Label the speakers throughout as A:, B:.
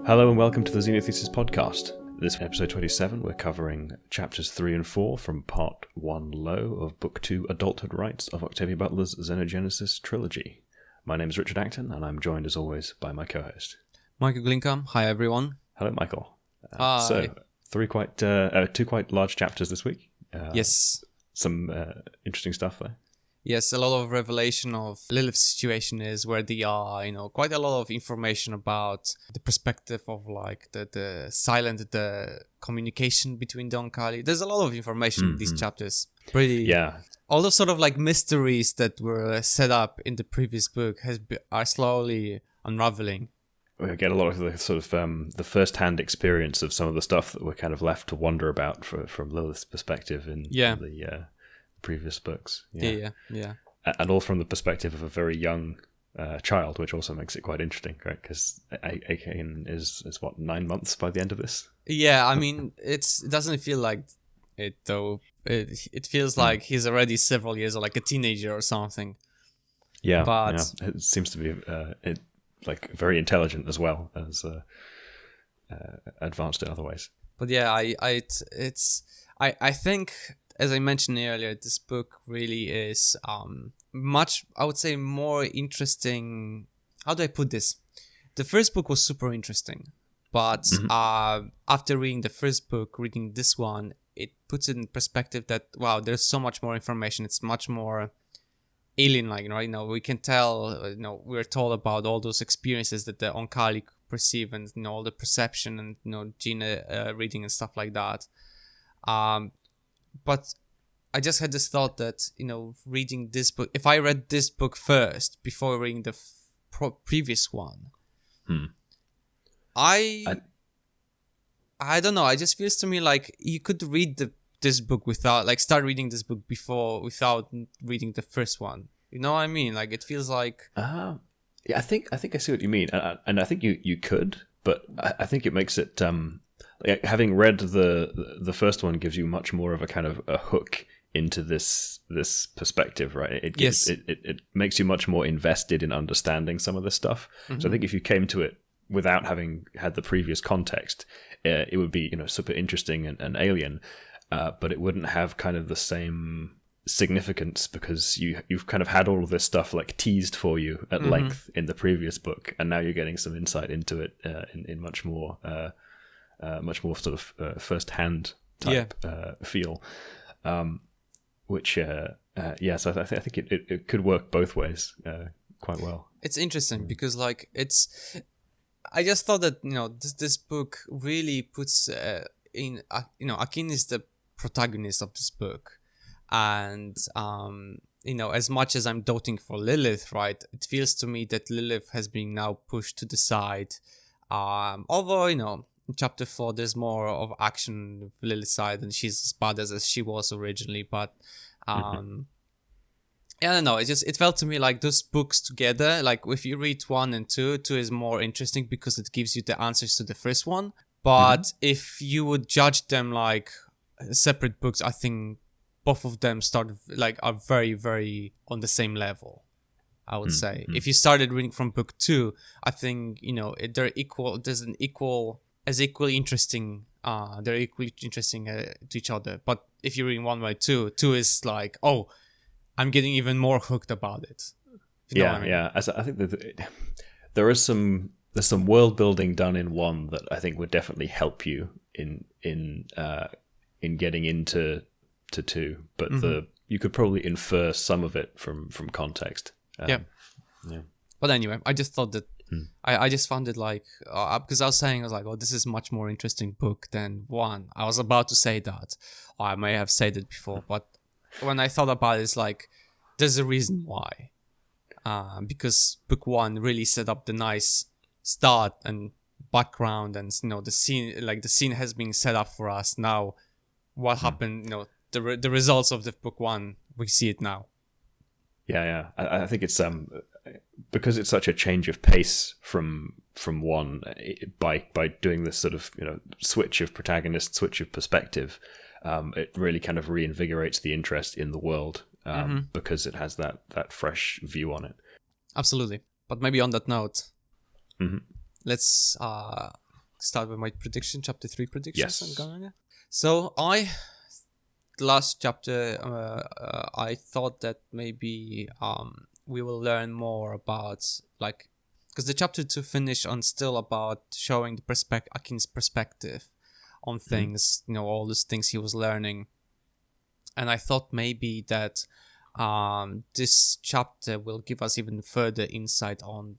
A: Hello and welcome to the Xenothesis podcast. This episode 27, we're covering chapters 3 and 4 from part 1 low of book 2 Adulthood-Rites of Octavia Butler's Xenogenesis trilogy. My name is Richard Acton and I'm joined as always by my co-host
B: Michael Glinkham. Hi everyone.
A: Hello Michael.
B: Hi.
A: So, two quite large chapters this week.
B: Yes.
A: Some interesting stuff there.
B: Yes, a lot of revelation of Lilith's situation is where they are, quite a lot of information about the perspective of like the silent, the communication between the Oankali. There's a lot of information in these chapters. All those sort of like mysteries that were set up in the previous book are slowly unraveling.
A: We get a lot of the sort of the first-hand experience of some of the stuff that we're kind of left to wonder about from Lilith's perspective in the previous books.
B: Yeah.
A: And all from the perspective of a very young child, which also makes it quite interesting, right? Because Akin is what, 9 months by the end of this?
B: Yeah, I mean, it doesn't feel like it though. It feels like he's already several years, or like a teenager or something.
A: Yeah,
B: but
A: it seems to be like very intelligent as well as advanced in other ways.
B: But yeah, I think, as I mentioned earlier, this book really is much, I would say, more interesting. How do I put this? The first book was super interesting, but after reading the first book, reading this one, it puts it in perspective that, wow, there's so much more information. It's much more alien-like, right? We can tell, we're told about all those experiences that the Oankali perceive, and all the perception and gene reading and stuff like that. But I just had this thought that, reading this book, if I read this book first before reading the previous one, I don't know. It just feels to me like you could read this book start reading this book without reading the first one. You know what I mean? Like, it feels like...
A: Yeah, I think I see what you mean. And I think you could, but I think it makes it... having read the first one gives you much more of a kind of a hook into this perspective, right? It makes you much more invested in understanding some of this stuff. So I think if you came to it without having had the previous context, it would be super interesting and alien, but it wouldn't have kind of the same significance because you've kind of had all of this stuff like teased for you at length in the previous book, and now you're getting some insight into it in much more sort of first-hand type feel, which so I think it could work both ways quite well.
B: It's interesting because I just thought that this book really puts Akin is the protagonist of this book, and as much as I'm doting for Lilith, right, it feels to me that Lilith has been now pushed to the side, although in chapter 4 there's more of action with Lilith's side and she's as bad as she was originally, but I don't know, it felt to me like those books together, like if you read 1 and 2 is more interesting because it gives you the answers to the first one, but if you would judge them like separate books, I think both of them are very, very on the same level, I would say. If you started reading from book 2, I think they're equal. There's equally interesting. They're equally interesting to each other. But if you're reading 1 by 2 is like, oh, I'm getting even more hooked about it. You know what I mean?
A: Yeah. I think that there's some world building done in 1 that I think would definitely help you in getting into 2, but you could probably infer some of it from context.
B: Yeah. But anyway, I just thought that I just found it like because I was like, oh, this is much more interesting book than 1. I was about to say that, or I may have said it before, but when I thought about it, it's like there's a reason why. Because book 1 really set up the nice start and background, and the scene has been set up for us. Now, what happened? The results of the book 1, we see it now.
A: Yeah. I think it's because it's such a change of pace from 1 by doing this sort of switch of protagonist, switch of perspective. It really kind of reinvigorates the interest in the world because it has that fresh view on it.
B: Absolutely. But maybe on that note, let's start with my prediction, chapter 3 predictions.
A: Yes.
B: So the last chapter, I thought that maybe we will learn more about, like, because the chapter 2 finished on still about showing the Akin's perspective on things, all those things he was learning. And I thought maybe that this chapter will give us even further insight on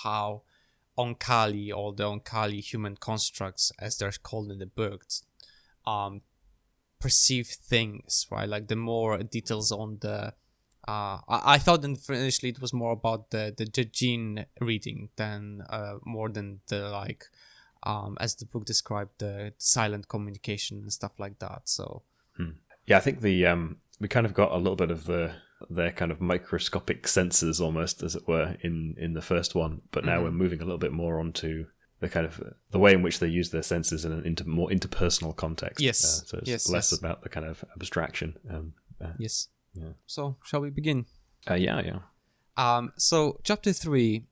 B: how Oankali, or the Oankali human constructs, as they're called in the books, perceive things, right? Like the more details on the I thought initially it was more about the gene reading than more than the, like, as the book described, the silent communication and stuff like that. So
A: yeah, I think we kind of got a little bit of their kind of microscopic senses, almost, as it were, in the first one, but now we're moving a little bit more onto the kind of the way in which they use their senses in an more interpersonal context.
B: Yes.
A: So it's less about the kind of abstraction.
B: Yes.
A: Yeah.
B: So shall we begin?
A: Yeah.
B: So chapter 3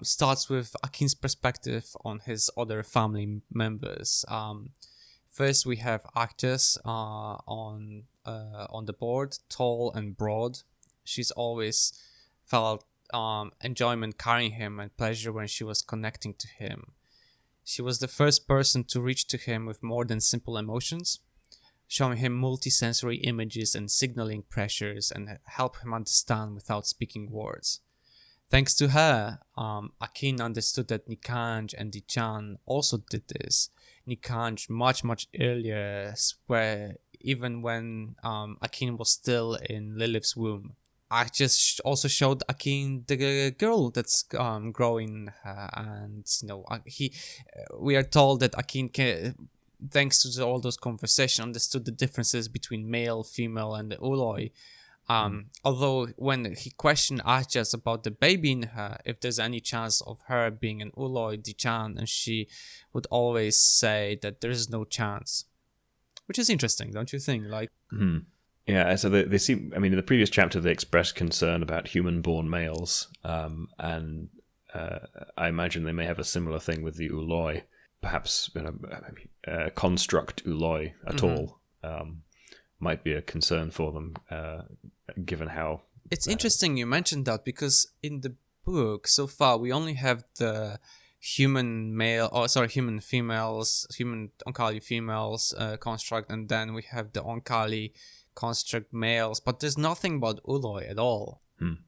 B: starts with Akin's perspective on his other family members. First we have Ahajas on the board, tall and broad. She's always felt enjoyment carrying him and pleasure when she was connecting to him. She was the first person to reach to him with more than simple emotions, showing him multisensory images and signaling pressures, and help him understand without speaking words. Thanks to her, Akin understood that Nikanj and Dichaan also did this. Nikanj much earlier, where even when Akin was still in Lilith's womb. I just also showed Akin the girl that's growing, and we are told that Akin thanks to all those conversations, understood the differences between male, female, and the Uloi. Although when he questioned Ahajas about the baby in her, if there's any chance of her being an Uloi, Dichaan, and she would always say that there is no chance. Which is interesting, don't you think? Like,
A: yeah. So they seem. I mean, in the previous chapter, they expressed concern about human-born males, and I imagine they may have a similar thing with the Uloi. Perhaps construct Uloi at all might be a concern for them, given how...
B: It's interesting you mentioned that, because in the book so far we only have the human females, human Oankali females construct, and then we have the Oankali construct males, but there's nothing about Uloi at all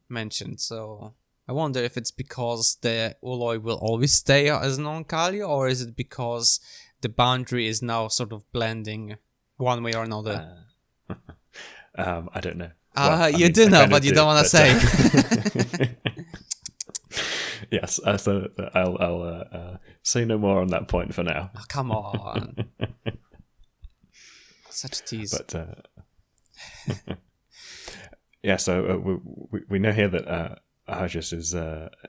B: mentioned. So I wonder if it's because the Uloi will always stay as an Oankali, or is it because the boundary is now sort of blending one way or another?
A: I don't know.
B: You do know, but you don't want to say.
A: Yes, so I'll say no more on that point for now.
B: Oh, come on. Such a tease.
A: But yeah, so we know here that Ahajas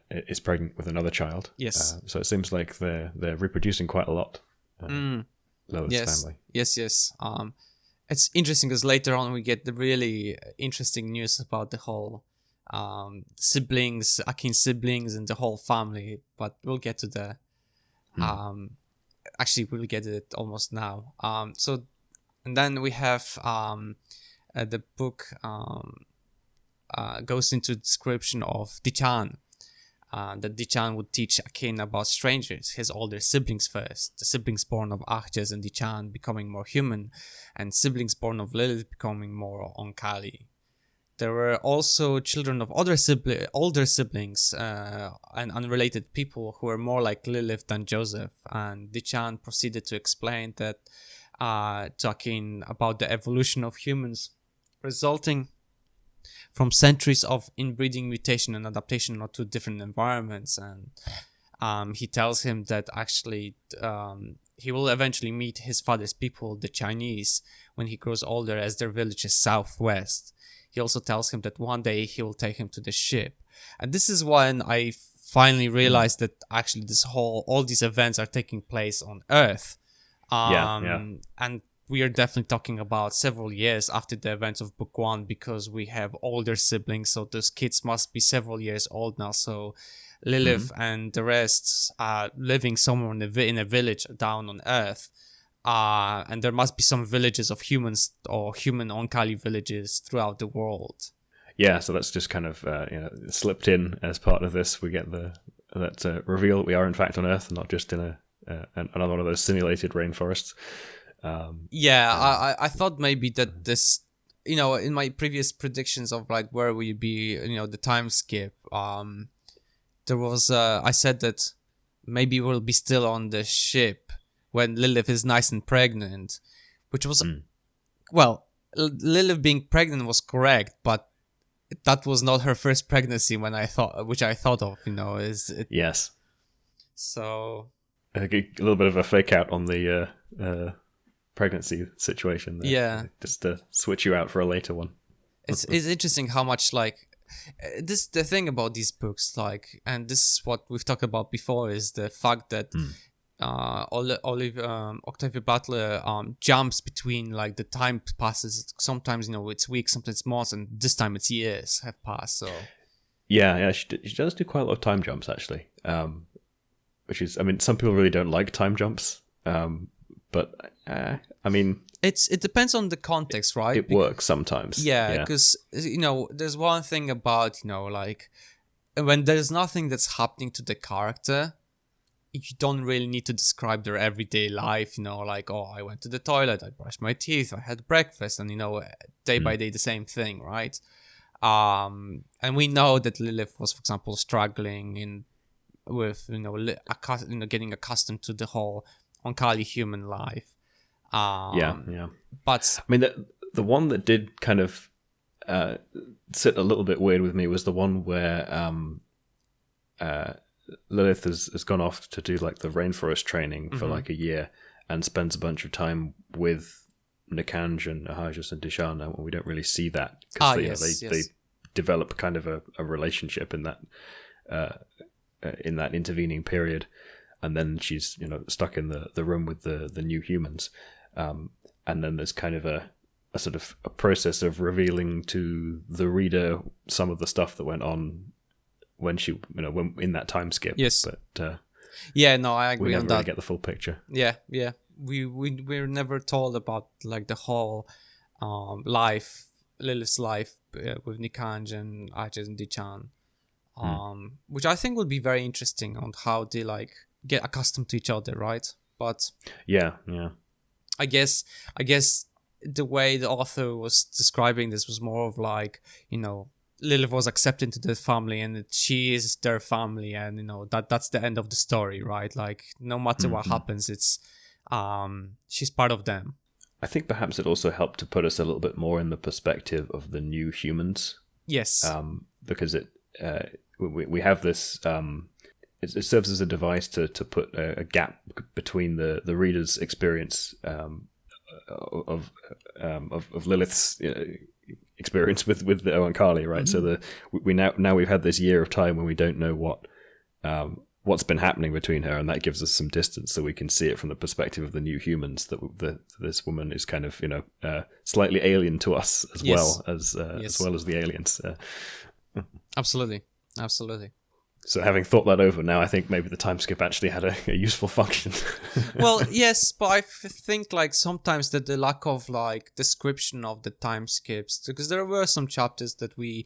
A: is pregnant with another child.
B: Yes.
A: So it seems like they're reproducing quite a lot. Lilith's family.
B: Yes. It's interesting because later on we get the really interesting news about the whole siblings, Akin's siblings, and the whole family. But we'll get to the. Actually, we'll get to it almost now. So, and then we have the book goes into description of Dichaan. That Dichaan would teach Akin about strangers, his older siblings first, the siblings born of Ahajas and Dichaan becoming more human, and siblings born of Lilith becoming more Oankali. There were also children of older siblings and unrelated people who were more like Lilith than Joseph, and Dichaan proceeded to explain that to Akin about the evolution of humans resulting from centuries of inbreeding, mutation, and adaptation to different environments. And he tells him that actually he will eventually meet his father's people, the Chinese, when he grows older, as their village is southwest. He also tells him that one day he will take him to the ship. And this is when I finally realized that actually all these events are taking place on Earth. And we are definitely talking about several years after the events of Book 1, because we have older siblings, so those kids must be several years old now. So Lilith and the rest are living somewhere in a village down on Earth. And there must be some villages of humans or human Oankali villages throughout the world.
A: Yeah, so that's just kind of slipped in as part of this. We get that reveal that we are in fact on Earth, and not just in another one of those simulated rainforests.
B: I thought maybe that this, in my previous predictions of like where will you be, the time skip, there was I said that maybe we'll be still on the ship when Lilith is nice and pregnant, which was Lilith being pregnant was correct, but that was not her first pregnancy which I thought of,
A: Yes.
B: So
A: a little bit of a fake out on the pregnancy situation there.
B: Yeah.
A: Just to switch you out for a later one.
B: It's interesting how much the thing about these books, and this is what we've talked about before, is the fact that Octavia Butler jumps between the time passes. Sometimes it's weeks, sometimes months, and this time it's years have passed. So
A: yeah, she does do quite a lot of time jumps actually. Which is, some people really don't like time jumps, but
B: it depends on the context, right?
A: It works sometimes.
B: Yeah, because there's one thing about when there's nothing that's happening to the character, you don't really need to describe their everyday life, I went to the toilet, I brushed my teeth, I had breakfast, and day by day the same thing, right? And we know that Lilith was, for example, struggling with getting accustomed to the whole Oankali human life. But
A: the one that did kind of sit a little bit weird with me was the one where Lilith has gone off to do the rainforest training for a year and spends a bunch of time with Nikanj and Ahajas and Dichaan, and we don't really see that because they develop kind of a relationship in that intervening period, and then she's stuck in the room with the new humans, and then there's kind of a sort of a process of revealing to the reader some of the stuff that went on when she when in that time skip.
B: Yes,
A: but
B: I agree on that.
A: We never really get the full picture.
B: We're never told about the whole Lilith's life with Nikanj and Ahajas and Dichaan. Which I think would be very interesting on how they get accustomed to each other, right? But
A: yeah,
B: I guess the way the author was describing this was more of Lilith was accepted into the family, and she is their family, and that's the end of the story, right? No matter what happens, it's she's part of them.
A: I think perhaps it also helped to put us a little bit more in the perspective of the new humans.
B: Yes,
A: because we have this. It serves as a device to put a gap between the reader's experience of Lilith's experience with the Oankali, right? So we've had this year of time when we don't know what's been happening between her, and that gives us some distance, so we can see it from the perspective of the new humans. That this woman is kind of slightly alien to us as well as the aliens.
B: Absolutely.
A: So having thought that over now, I think maybe the time skip actually had a useful function.
B: Well, yes, but I think sometimes that the lack of description of the time skips, because there were some chapters that we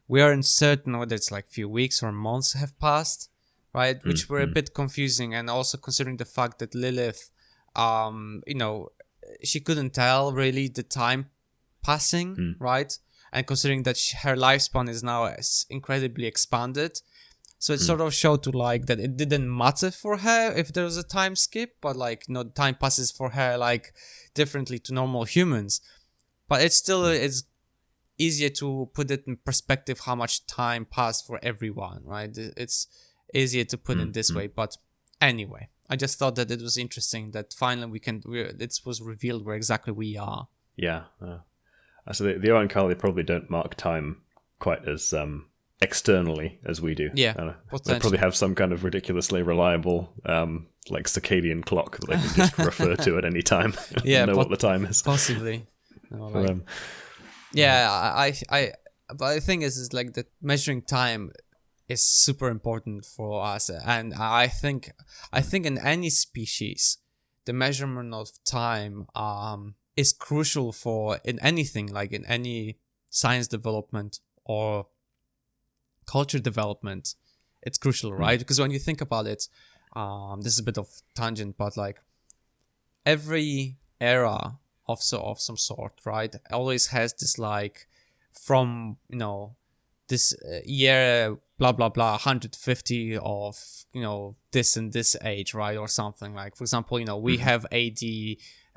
B: are uncertain whether it's few weeks or months have passed, right? Which were a bit confusing, and also considering the fact that Lilith, she couldn't tell really the time passing, right? And considering that her lifespan is now incredibly expanded. So it sort of showed that it didn't matter for her if there was a time skip, but time passes for her differently to normal humans. But it's still it's easier to put it in perspective how much time passed for everyone, right? It's easier to put it this way. But anyway, I just thought that it was interesting that finally it was revealed where exactly we are.
A: Yeah. So the Oankali probably don't mark time quite as externally as we do.
B: Yeah,
A: they probably have some kind of ridiculously reliable circadian clock that they can just refer to at any time.
B: Yeah,
A: know what the time is.
B: Possibly.
A: For
B: Yeah, but the thing is that measuring time is super important for us, and I think in any species, the measurement of time is crucial for in anything, like in any science development or culture development. It's crucial, right? Because when you think about it, this is a bit of tangent, but like every era of some sort, right, always has this like from this year blah blah blah 150 of this and this age, right, or something. Like for example, we have AD,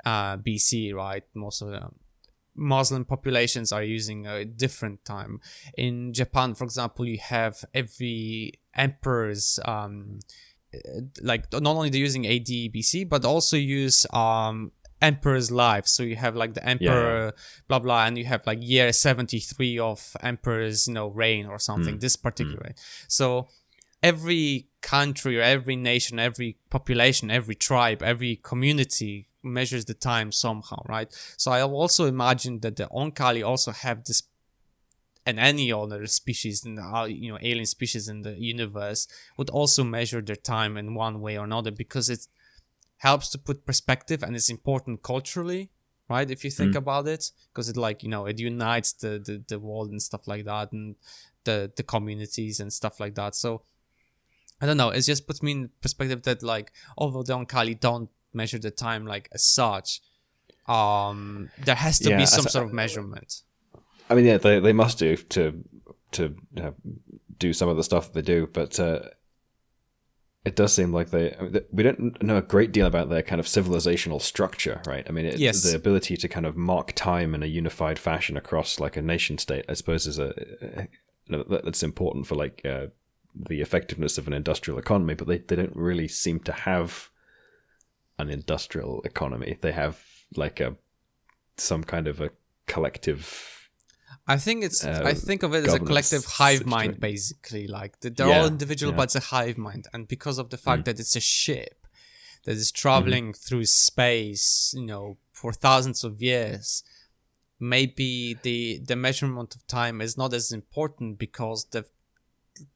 B: BC, right? Most of the Muslim populations are using a different time. In Japan, for example, you have every emperor's like not only they're using AD BC, but also use emperor's life. So you have like the emperor blah blah, and you have like year 73 of emperor's reign or something, this particular. So every country or every nation, every population, every tribe, every community measures the time somehow, right? So I also imagine that the Oankali also have this, and any other species in the alien species in the universe would also measure their time in one way or another, because it helps to put perspective and it's important culturally, right? If you think about it, because it it unites the world and stuff like that, and the communities and stuff like that. So I don't know, it just puts me in perspective that like although the Oankali don't measure the time like as such, there has to be some sort of measurement.
A: I mean, yeah, they must do to do some of the stuff that they do, but it does seem like we don't know a great deal about their kind of civilizational structure, right? I mean, the ability to kind of mark time in a unified fashion across like a nation state, I suppose, is that's important for like the effectiveness of an industrial economy, but they don't really seem to have an industrial economy. They have like some kind of a collective.
B: I think of it as a collective hive mind, basically. Like they're all individual, but it's a hive mind, and because of the fact that it's a ship that is traveling through space, for thousands of years, maybe the measurement of time is not as important, because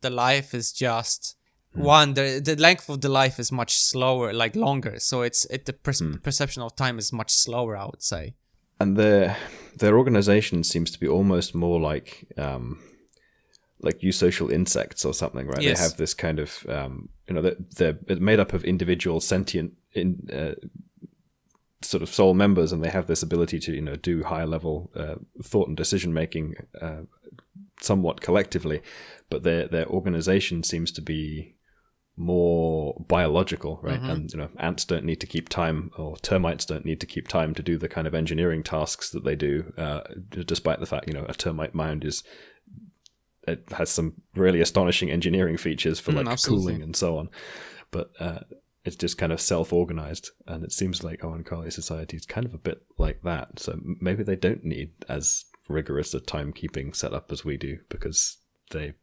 B: the life is just the length of the life is much slower, like longer. So the perception of time is much slower, I would say.
A: And their organization seems to be almost more like eusocial insects or something, right? Yes. They have this kind of they're made up of individual sentient sort of soul members, and they have this ability to do higher level thought and decision making somewhat collectively, but their organization seems to be more biological, right? And ants don't need to keep time, or termites don't need to keep time to do the kind of engineering tasks that they do, despite the fact a termite mound it has some really astonishing engineering features for like cooling and so on, but it's just kind of self-organized, and it seems like Oankali society is kind of a bit like that. So maybe they don't need as rigorous a timekeeping setup as we do, because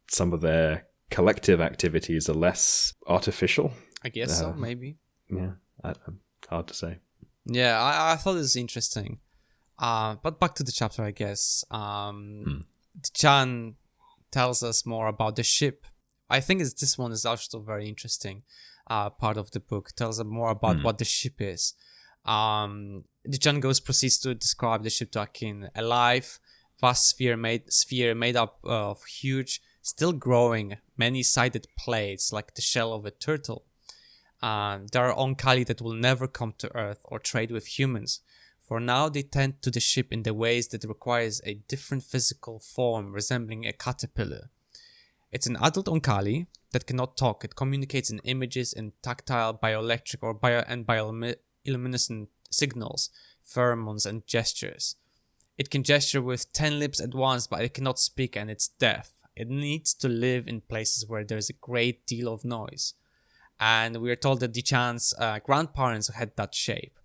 A: some of their collective activities are less artificial. I
B: guess so, maybe.
A: Yeah, hard to say.
B: Yeah, I thought it was interesting. But back to the chapter, I guess. Dichaan tells us more about the ship. I think this one is also very interesting. Part of the book tells us more about what the ship is. Dichaan proceeds to describe the ship to Akin: a live, vast sphere made up of huge, still growing, many-sided plates like the shell of a turtle. There are Oankali that will never come to Earth or trade with humans. For now, they tend to the ship in the ways that requires a different physical form resembling a caterpillar. It's an adult Oankali that cannot talk. It communicates in images in tactile, bioelectric, or bioluminescent signals, pheromones, and gestures. It can gesture with 10 lips at once, but it cannot speak, and it's deaf. It needs to live in places where there's a great deal of noise. And we are told that Dichaan's grandparents had that shape.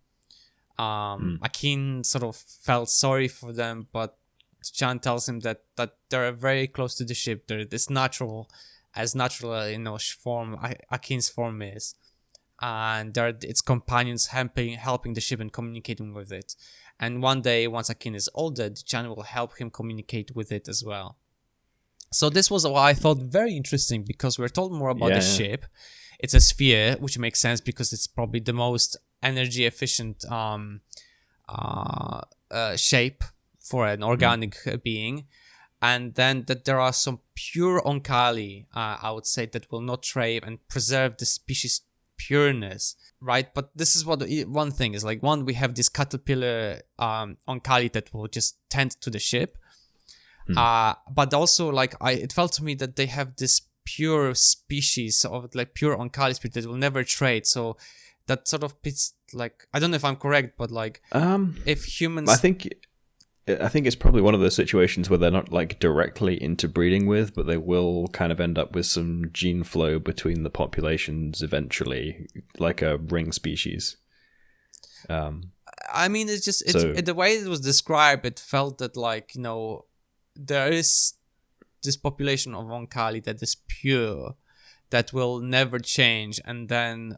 B: Akin sort of felt sorry for them, but Dichaan tells him that they're very close to the ship. They're this natural form Akin's form is, and they're its companions helping the ship and communicating with it. And one day, once Akin is older, Dichaan will help him communicate with it as well. So this was what I thought very interesting, because we're told more about the
A: Yeah.
B: ship. It's a sphere, which makes sense because it's probably the most energy efficient shape for an organic being. And then that there are some pure Oankali, I would say, that will not trade and preserve the species pureness, right? But this is what one thing is like. One, we have this caterpillar Oankali that will just tend to the ship. But also, like, it felt to me that they have this pure species of like pure Oankali species that will never trade. So that sort of pits, like, I don't know if I'm correct, but like, if humans,
A: I think it's probably one of those situations where they're not like directly interbreeding with, but they will kind of end up with some gene flow between the populations eventually, like a ring species.
B: I mean, it's just the way it was described. It felt that, like, you know, there is this population of Oankali that is pure, that will never change, and then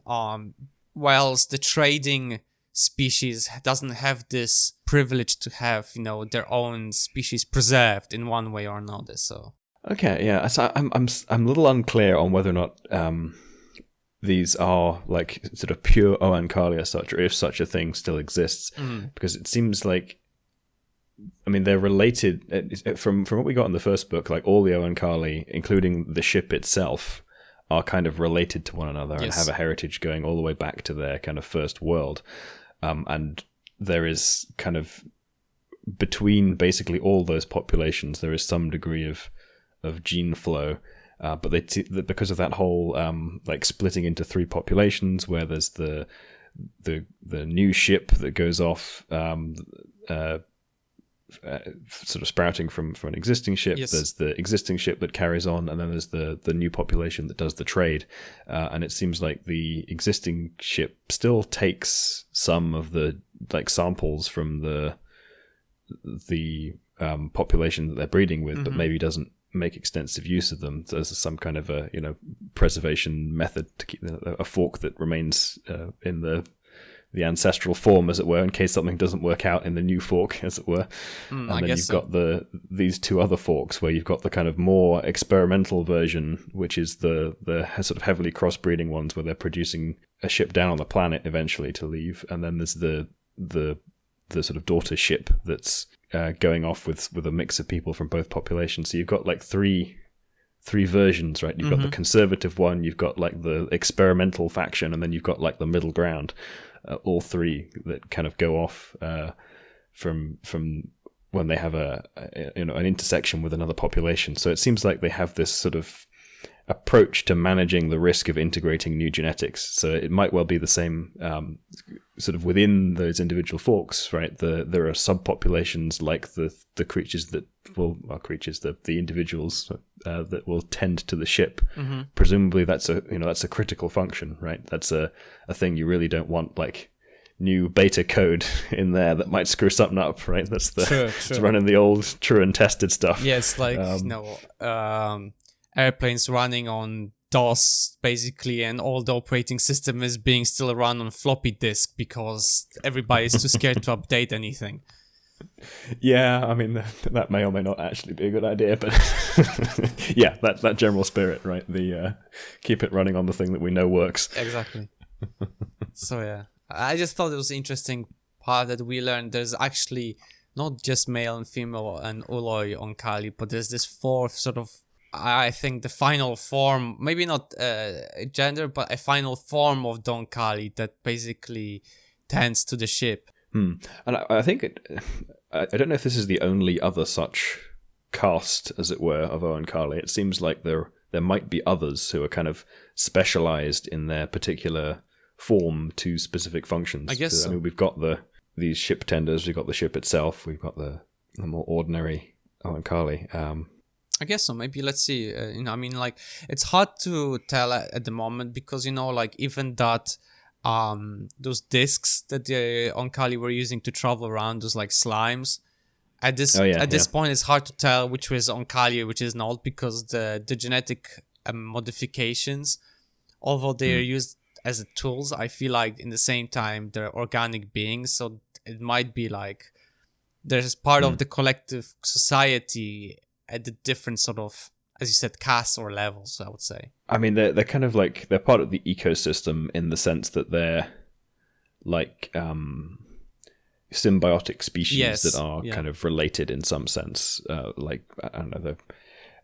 B: whilst the trading species doesn't have this privilege to have, you know, their own species preserved in one way or another. So
A: okay, yeah, so I'm a little unclear on whether or not these are like sort of pure Oankali as such, or if such a thing still exists, because it seems like, I mean, they're related from what we got in the first book. Like all the Oankali, including the ship itself, are kind of related to one another and have a heritage going all the way back to their kind of first world. And there is kind of between basically all those populations, there is some degree of gene flow. But because of that whole like splitting into three populations, where there's the new ship that goes off, sort of sprouting from an existing ship. There's the existing ship that carries on, and then there's the new population that does the trade. And it seems like the existing ship still takes some of the like samples from the population that they're breeding with, but maybe doesn't make extensive use of them. So there's some kind of a preservation method to keep a fork that remains in the ancestral form, as it were, in case something doesn't work out in the new fork, as it were. And then you've got these two other forks where you've got the kind of more experimental version, which is the sort of heavily crossbreeding ones where they're producing a ship down on the planet eventually to leave, and then there's the sort of daughter ship that's going off with a mix of people from both populations. So you've got like three versions, right? You've got the conservative one, you've got like the experimental faction, and then you've got like the middle ground. All three that kind of go off from when they have an intersection with another population. So it seems like they have this sort of approach to managing the risk of integrating new genetics. So it might well be the same sort of within those individual forks, right? There are subpopulations like the creatures that the individuals that will tend to the ship. Presumably that's a critical function, right? That's a thing you really don't want, like new beta code in there that might screw something up, right? That's it's running the old true and tested stuff.
B: Yeah, it's like airplanes running on DOS basically, and all the operating system is being still run on floppy disk because everybody's too scared to update anything.
A: Yeah, I mean that may or may not actually be a good idea, but yeah, that general spirit, right? The keep it running on the thing that we know works.
B: Exactly. So yeah, I just thought it was interesting part that we learned there's actually not just male and female and Uloi Oankali, but there's this fourth sort of, I think, the final form, maybe not gender, but a final form of Oankali that basically tends to the ship.
A: And I think I don't know if this is the only other such caste, as it were, of Oankali. It seems like there might be others who are kind of specialized in their particular form to specific functions.
B: I guess so.
A: I mean, we've got these ship tenders, we've got the ship itself, we've got the more ordinary Oankali.
B: I guess so. Maybe let's see. I mean, like, it's hard to tell at the moment because, like, even that those discs that the Oankali were using to travel around, those like slimes. At this point, it's hard to tell which was Oankali, which is not, because the genetic modifications, although they are used as tools, I feel like in the same time they're organic beings. So it might be like there's part of the collective society at the different sort of as you said, castes or levels, I would say.
A: I mean, they're kind of like, they're part of the ecosystem in the sense that they're like symbiotic species that are kind of related in some sense. Like, I don't know,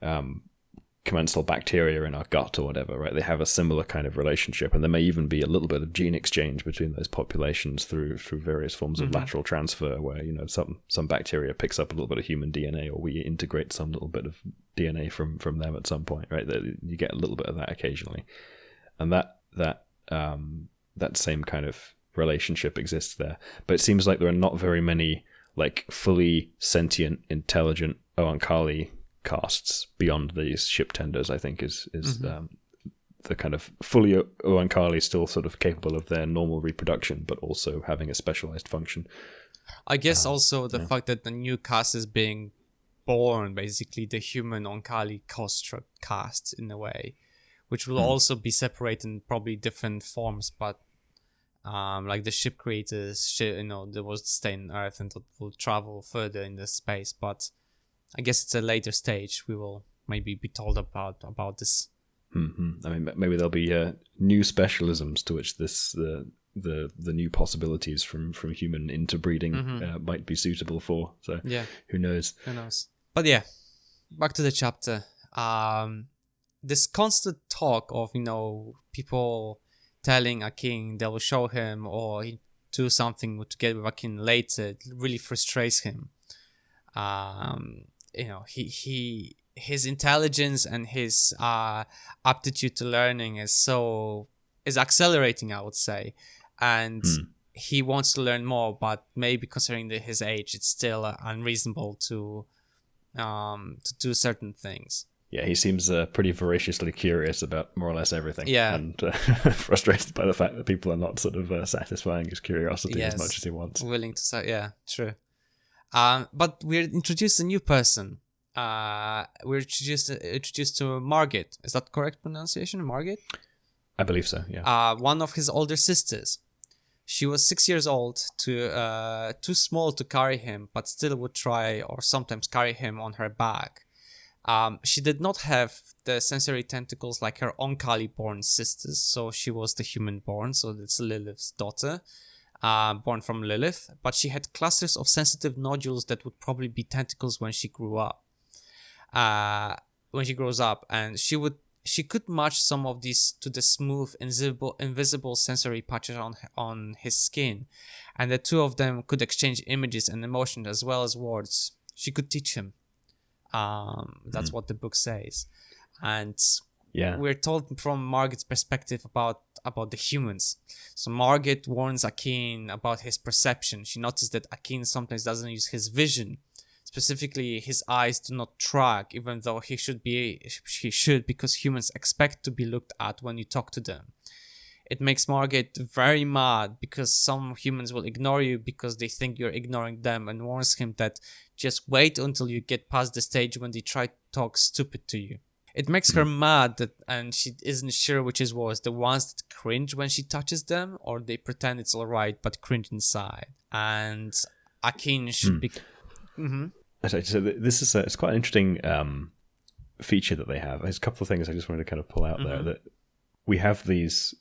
A: the commensal bacteria in our gut or whatever, right? They have a similar kind of relationship, and there may even be a little bit of gene exchange between those populations through various forms of lateral transfer, where, you know, some bacteria picks up a little bit of human DNA, or we integrate some little bit of DNA from them at some point, right? You get a little bit of that occasionally, and that same kind of relationship exists there. But it seems like there are not very many like fully sentient, intelligent Oankali castes beyond these ship tenders. I think is the kind of fully Oankali still sort of capable of their normal reproduction, but also having a specialized function.
B: I guess also the fact that the new caste is being born, basically the human Oankali construct caste in a way, which will also be separated in probably different forms, but like the ship creators, you know, there was to stay on Earth and that will travel further in the space, but I guess it's a later stage. We will maybe be told about this.
A: I mean, maybe there'll be new specialisms to which this the new possibilities from human interbreeding might be suitable for. So who knows?
B: Who knows? But yeah, back to the chapter. This constant talk of, you know, people telling Akin they will show him or he do something together with Akin later really frustrates him. You know, his intelligence and his aptitude to learning is accelerating, I would say, and he wants to learn more, but maybe considering his age, it's still unreasonable to do certain things.
A: Yeah, he seems pretty voraciously curious about more or less everything.
B: Yeah,
A: and frustrated by the fact that people are not sort of satisfying his curiosity as much as he wants.
B: Willing to say, yeah, true. But we're introduced a new person. We're introduced to Margit. Is that correct pronunciation, Margit?
A: I believe so, yeah.
B: One of his older sisters. She was 6 years old, too small to carry him, but still would try or sometimes carry him on her back. She did not have the sensory tentacles like her Oankali-born sisters, so she was the human-born, so it's Lilith's daughter. Born from Lilith, but she had clusters of sensitive nodules that would probably be tentacles when she grew up. When she grows up, and she could match some of these to the smooth, invisible sensory patches on his skin, and the two of them could exchange images and emotions as well as words. She could teach him. That's what the book says, and we're told from Margit's perspective about the humans. So Margit warns Akin about his perception. She noticed that Akin sometimes doesn't use his vision. Specifically, his eyes do not track, even though he should, because humans expect to be looked at when you talk to them. It makes Margit very mad because some humans will ignore you because they think you're ignoring them, and warns him that just wait until you get past the stage when they try to talk stupid to you. It makes her mad and she isn't sure which is worse, the ones that cringe when she touches them, or they pretend it's alright but cringe inside. And Akin should be...
A: So this is it's quite an interesting feature that they have. There's a couple of things I just wanted to kind of pull out there. That we have these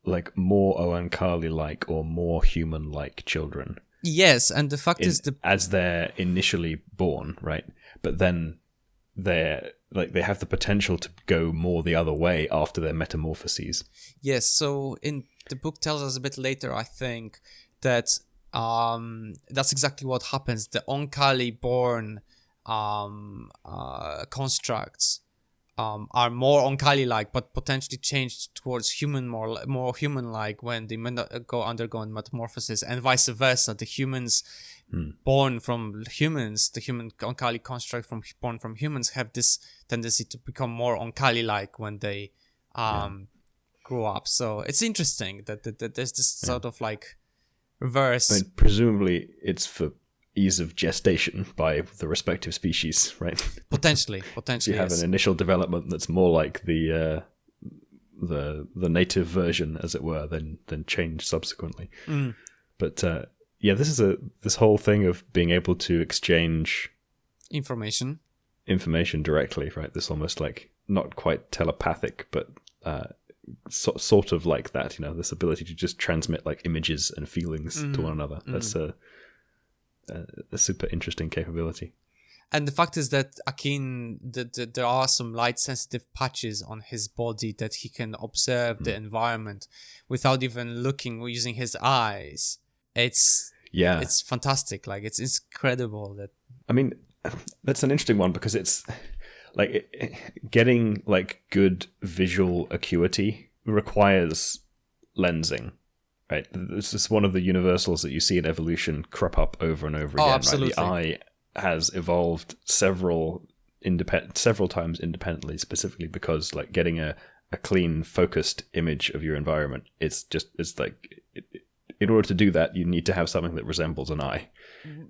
A: like more Oankali-like or more human-like children.
B: Yes, and the fact is
A: as they're initially born, right? But then they have the potential to go more the other way after their metamorphoses.
B: Yes, so in the book tells us a bit later, I think, that that's exactly what happens. The Oankali-born constructs are more Oankali-like, but potentially changed towards more human-like when they undergo metamorphosis, and vice versa. The humans born from humans, the human Oankali construct born from humans, have this tendency to become more Oankali-like when they grow up. So it's interesting that there's this sort of like reverse.
A: I mean, presumably it's for ease of gestation by the respective species, right?
B: Potentially.
A: You have an initial development that's more like the native version, as it were, than change subsequently. But this is this whole thing of being able to exchange
B: information.
A: information directly, right? This almost like not quite telepathic, but sort of like that, this ability to just transmit like images and feelings to one another. That's a super interesting capability.
B: And the fact is that Akin, there are some light-sensitive patches on his body that he can observe the environment without even looking or using his eyes. It's fantastic. Like, it's incredible. I
A: mean, that's an interesting one because it's like getting like good visual acuity requires lensing. Right, this is one of the universals that you see in evolution crop up over and over again.
B: Absolutely.
A: Right? The eye has evolved several times independently, specifically because like getting a clean, focused image of your environment, it's like in order to do that, you need to have something that resembles an eye.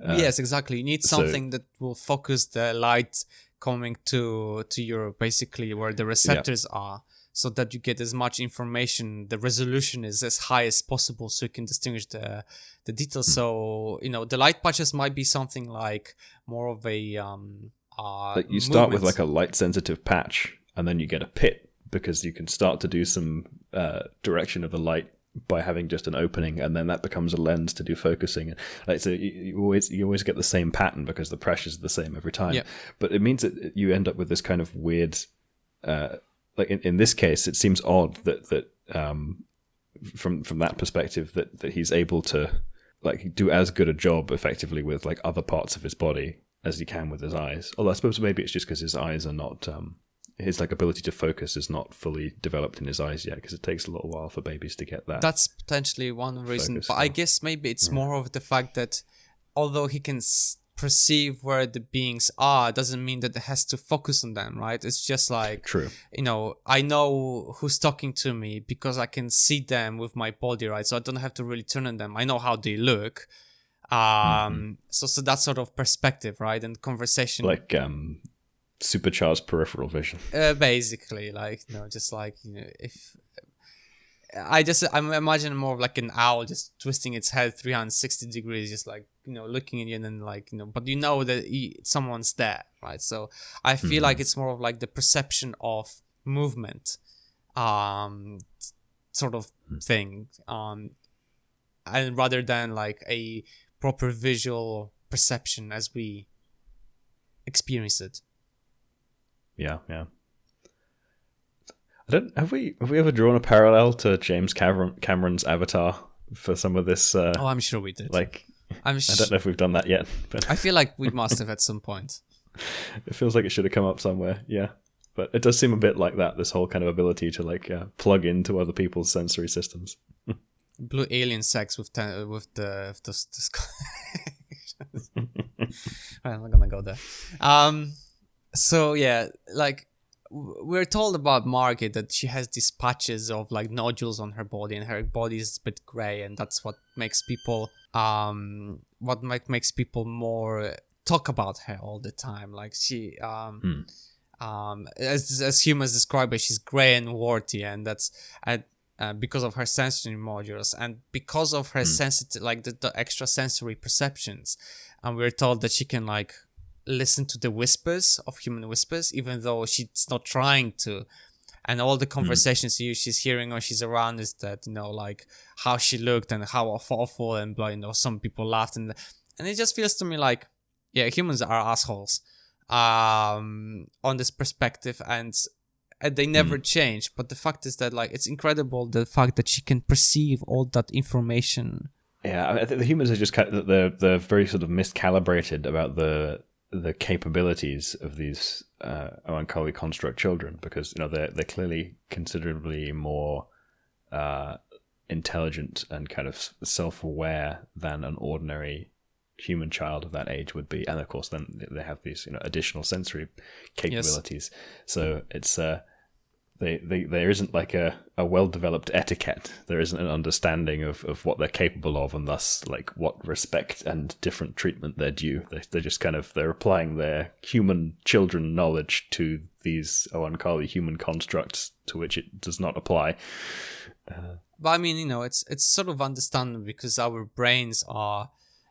B: Yes, exactly. You need something that will focus the light coming to your basically where the receptors are, so that you get as much information. The resolution is as high as possible, so you can distinguish the details. So the light patches might be something like more of a
A: like you start with like a light sensitive patch, and then you get a pit because you can start to do some direction of the light by having just an opening, and then that becomes a lens to do focusing. Like, so you always get the same pattern because the pressures are the same every time.
B: Yep.
A: But it means that you end up with this kind of weird. Like in this case, it seems odd that from that perspective that he's able to like do as good a job effectively with like other parts of his body as he can with his eyes. Although I suppose maybe it's just because his eyes are not his like ability to focus is not fully developed in his eyes yet, because it takes a little while for babies to get that.
B: That's potentially one reason, but I guess maybe it's more of the fact that although he can perceive where the beings are, doesn't mean that it has to focus on them, right? It's just like,
A: true.
B: I know who's talking to me because I can see them with my body, right? So I don't have to really turn on them. I know how they look. So that sort of perspective, right? And conversation,
A: like supercharged peripheral vision.
B: Basically, like just like if I'm imagining more of like an owl just twisting its head 360 degrees, just like looking at you, and then like but that someone's there, right? So I feel like it's more of like the perception of movement, sort of thing, and rather than like a proper visual perception as we experience it.
A: Yeah. Have we ever drawn a parallel to James Cameron's Avatar for some of this?
B: I'm sure we did.
A: Like, I don't know if we've done that yet, but
B: I feel like we must have at some point.
A: It feels like it should have come up somewhere, yeah. But it does seem a bit like that. This whole kind of ability to like plug into other people's sensory systems.
B: Blue alien sex with the I'm not gonna go there. So yeah, like we're told about Margit that she has these patches of like nodules on her body, and her body is a bit gray, and that's what makes people makes people more talk about her all the time. Like she as humans describe her, she's gray and warty, and that's because of her sensory modules and because of her sensitive, like the extra sensory perceptions. And we're told that she can like listen to the whispers of human whispers, even though she's not trying to. And all the conversations she's hearing when she's around is that, like how she looked and how awful and blah, some people laughed. And it just feels to me like, yeah, humans are assholes on this perspective, and they never change. But the fact is that like it's incredible the fact that she can perceive all that information.
A: Yeah, I think the humans are just kind of, they're very sort of miscalibrated about the capabilities of these Oankali construct children, because they're clearly considerably more intelligent and kind of self-aware than an ordinary human child of that age would be, and of course then they have these additional sensory capabilities. Yes. So it's there isn't like a well-developed etiquette. There isn't an understanding of what they're capable of, and thus like what respect and different treatment they're due. They're just kind of, they're applying their human children knowledge to these Oankali human constructs to which it does not apply.
B: But I mean, it's sort of understandable, because our brains are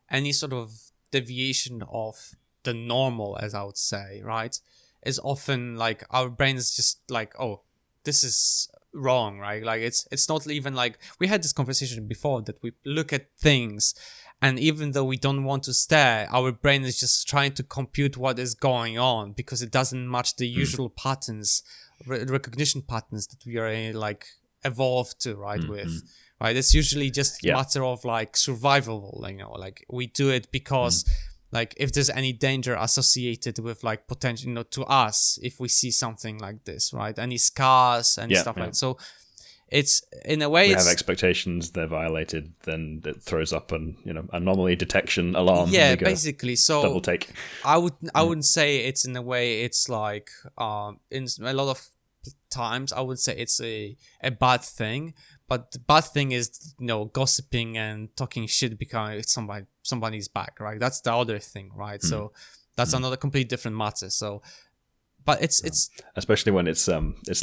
B: any sort of deviation of the normal, as I would say, right? is often like our brain is just like, oh, this is wrong, right? Like it's not even like, we had this conversation before that we look at things, and even though we don't want to stare, our brain is just trying to compute what is going on because it doesn't match the usual patterns, recognition patterns that we are like evolved to, right? With, right? It's usually just a matter of like survival, you know, like we do it because like if there's any danger associated with like potential, you know, to us, if we see something like this, right? Any scars and stuff like that. So it's, in a way,
A: we have expectations, they're violated, then it throws up an, you know, anomaly detection alarm.
B: Yeah, basically. So
A: double take.
B: I wouldn't say it's, in a way, it's like in a lot of times I would say it's a bad thing, but the bad thing is, you know, gossiping and talking shit because somebody's back, right? That's the other thing, right? So that's another completely different matter. So, but it's
A: especially when it's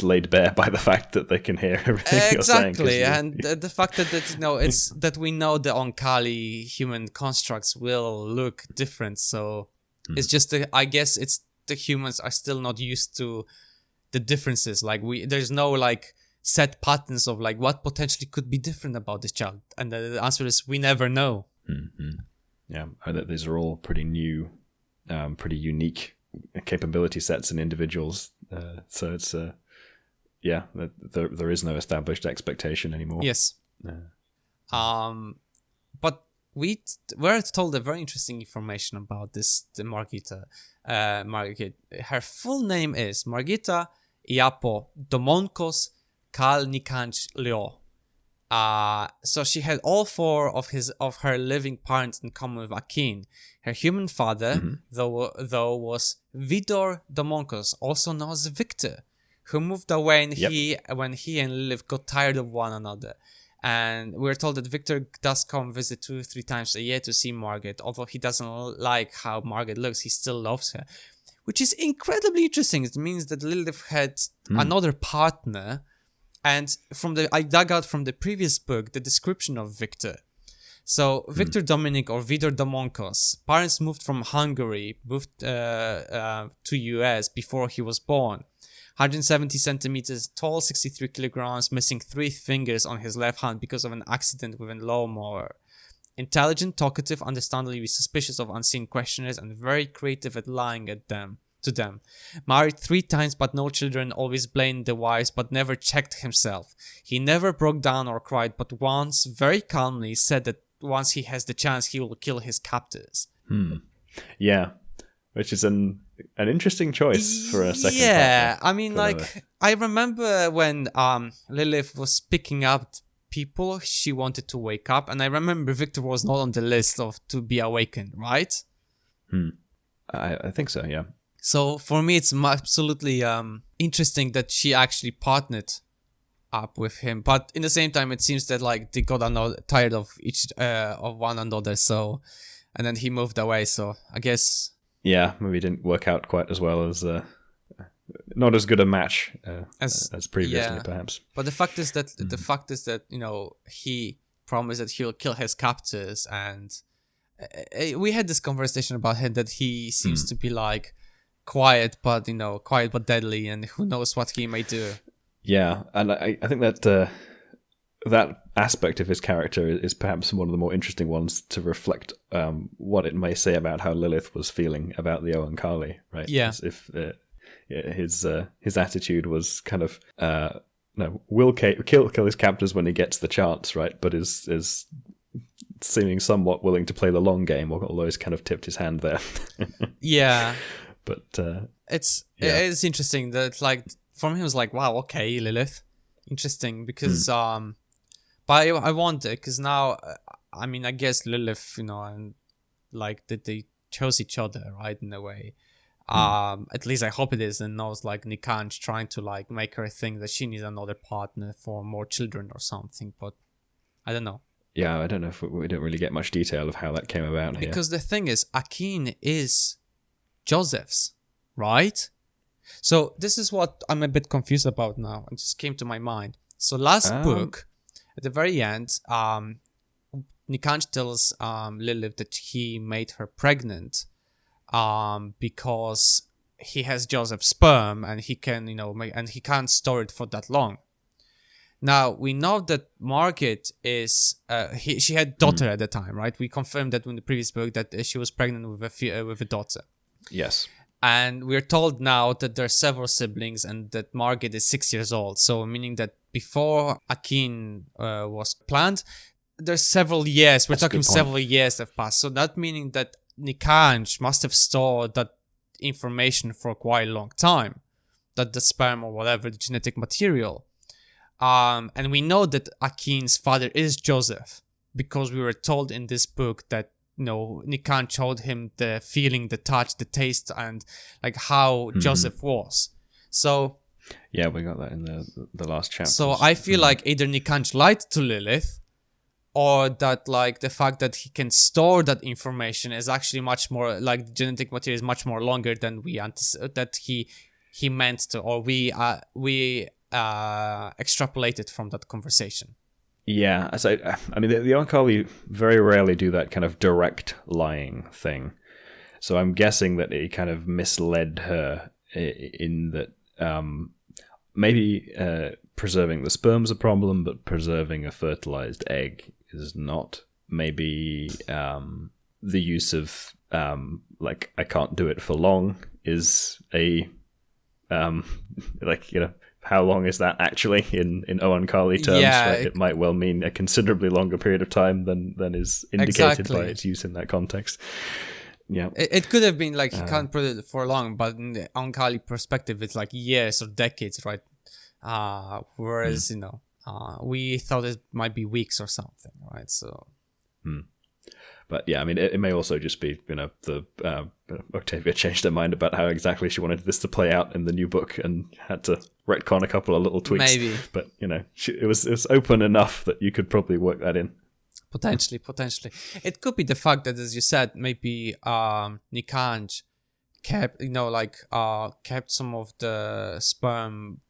A: laid bare by the fact that they can hear everything you're saying.
B: Exactly, and the fact that you know, it's that we know the Oankali human constructs will look different. So it's just I guess it's the humans are still not used to the differences. Like there's no like set patterns of like what potentially could be different about this child, and the answer is we never know.
A: Yeah, these are all pretty new, pretty unique capability sets and individuals. So it's there is no established expectation anymore.
B: Yes. But we were told a very interesting information about the Margita. Margit. Her full name is Margita Vidor Domonkos Kalnikanch Leo. So she had all four of her living parents in common with Akin. Her human father, though, was Vidor Domonkos, also known as Victor, who moved away when he and Lilith got tired of one another. And we're told that Victor does come visit 2-3 times a year to see Margit. Although he doesn't like how Margit looks, he still loves her, which is incredibly interesting. It means that Lilith had another partner. And I dug out from the previous book the description of Victor. So Victor Dominic, or Vidor Domonkos, parents moved from Hungary, moved to US before he was born. 170 centimeters tall, 63 kilograms, missing 3 fingers on his left hand because of an accident with a lawnmower. Intelligent, talkative, understandably suspicious of unseen questioners, and very creative at lying to them. Married 3 times but no children, always blamed the wives but never checked himself. He never broke down or cried, but once, very calmly, said that once he has the chance he will kill his captors.
A: Yeah, which is an interesting choice for a second partner.
B: I mean, like,
A: Lilith.
B: I remember when Lilith was picking up people she wanted to wake up, and I remember Victor was not on the list of to be awakened, right?
A: I think so, yeah.
B: So for me, it's absolutely interesting that she actually partnered up with him. But in the same time, it seems that like they got tired of one another. So, and then he moved away. So I guess
A: maybe it didn't work out quite as well as not as good a match as previously, perhaps.
B: But the fact is that you know, he promised that he'll kill his captors, and we had this conversation about him that he seems to be like quiet but deadly, and who knows what he may do.
A: Yeah, and I think that that aspect of his character is perhaps one of the more interesting ones to reflect what it may say about how Lilith was feeling about the Oankali, right?
B: Yeah.
A: As if his attitude was kind of will kill his captors when he gets the chance, right? But is seeming somewhat willing to play the long game, although he's kind of tipped his hand there.
B: Yeah.
A: But
B: it's interesting that, like, for me it was like, wow, okay, Lilith, interesting, because but I wonder, because now I mean, I guess Lilith, you know, and like that they chose each other, right, in a way. At least I hope it is, and knows like Nikanj trying to like make her think that she needs another partner for more children or something, but I don't know.
A: Yeah, I don't know if we don't really get much detail of how that came about here.
B: Because the thing is, Akin is Joseph's, right? So this is what I'm a bit confused about now. It just came to my mind. So last book, at the very end, Nikanj tells Lilith that he made her pregnant because he has Joseph's sperm and he can, and he can't store it for that long. Now, we know that Margit is, she had daughter at the time, right? We confirmed that in the previous book that she was pregnant with a daughter.
A: Yes.
B: And we're told now that there are several siblings and that Margit is 6 years old. So meaning that before Akin was planned, there's several years. We're talking several years have passed. So that meaning that Nikanj must have stored that information for quite a long time. That the sperm or whatever, the genetic material. And we know that Akin's father is Joseph because we were told in this book that Nikan showed him the feeling, the touch, the taste, and like how Joseph was. So
A: yeah, we got that in the last chapter.
B: So I feel like either Nikan lied to Lilith, or that like the fact that he can store that information is actually much more like the genetic material is much more longer than we that he meant to, or we extrapolated from that conversation.
A: Yeah, so I mean, the Oankali very rarely do that kind of direct lying thing. So I'm guessing that he kind of misled her in that maybe preserving the sperm's a problem, but preserving a fertilized egg is not. Maybe the use of like I can't do it for long is a how long is that actually in Oankali terms?
B: Yeah,
A: right? It might well mean a considerably longer period of time than is indicated by its use in that context. Yeah,
B: it could have been like he can't put it for long, but in the Oankali perspective, it's like years or decades, right? Whereas we thought it might be weeks or something, right? So.
A: But yeah, I mean, it may also just be, the Octavia changed her mind about how exactly she wanted this to play out in the new book and had to retcon a couple of little tweaks.
B: Maybe.
A: But, it was open enough that you could probably work that in.
B: Potentially. It could be the fact that, as you said, maybe Nikanj kept, kept some of the sperm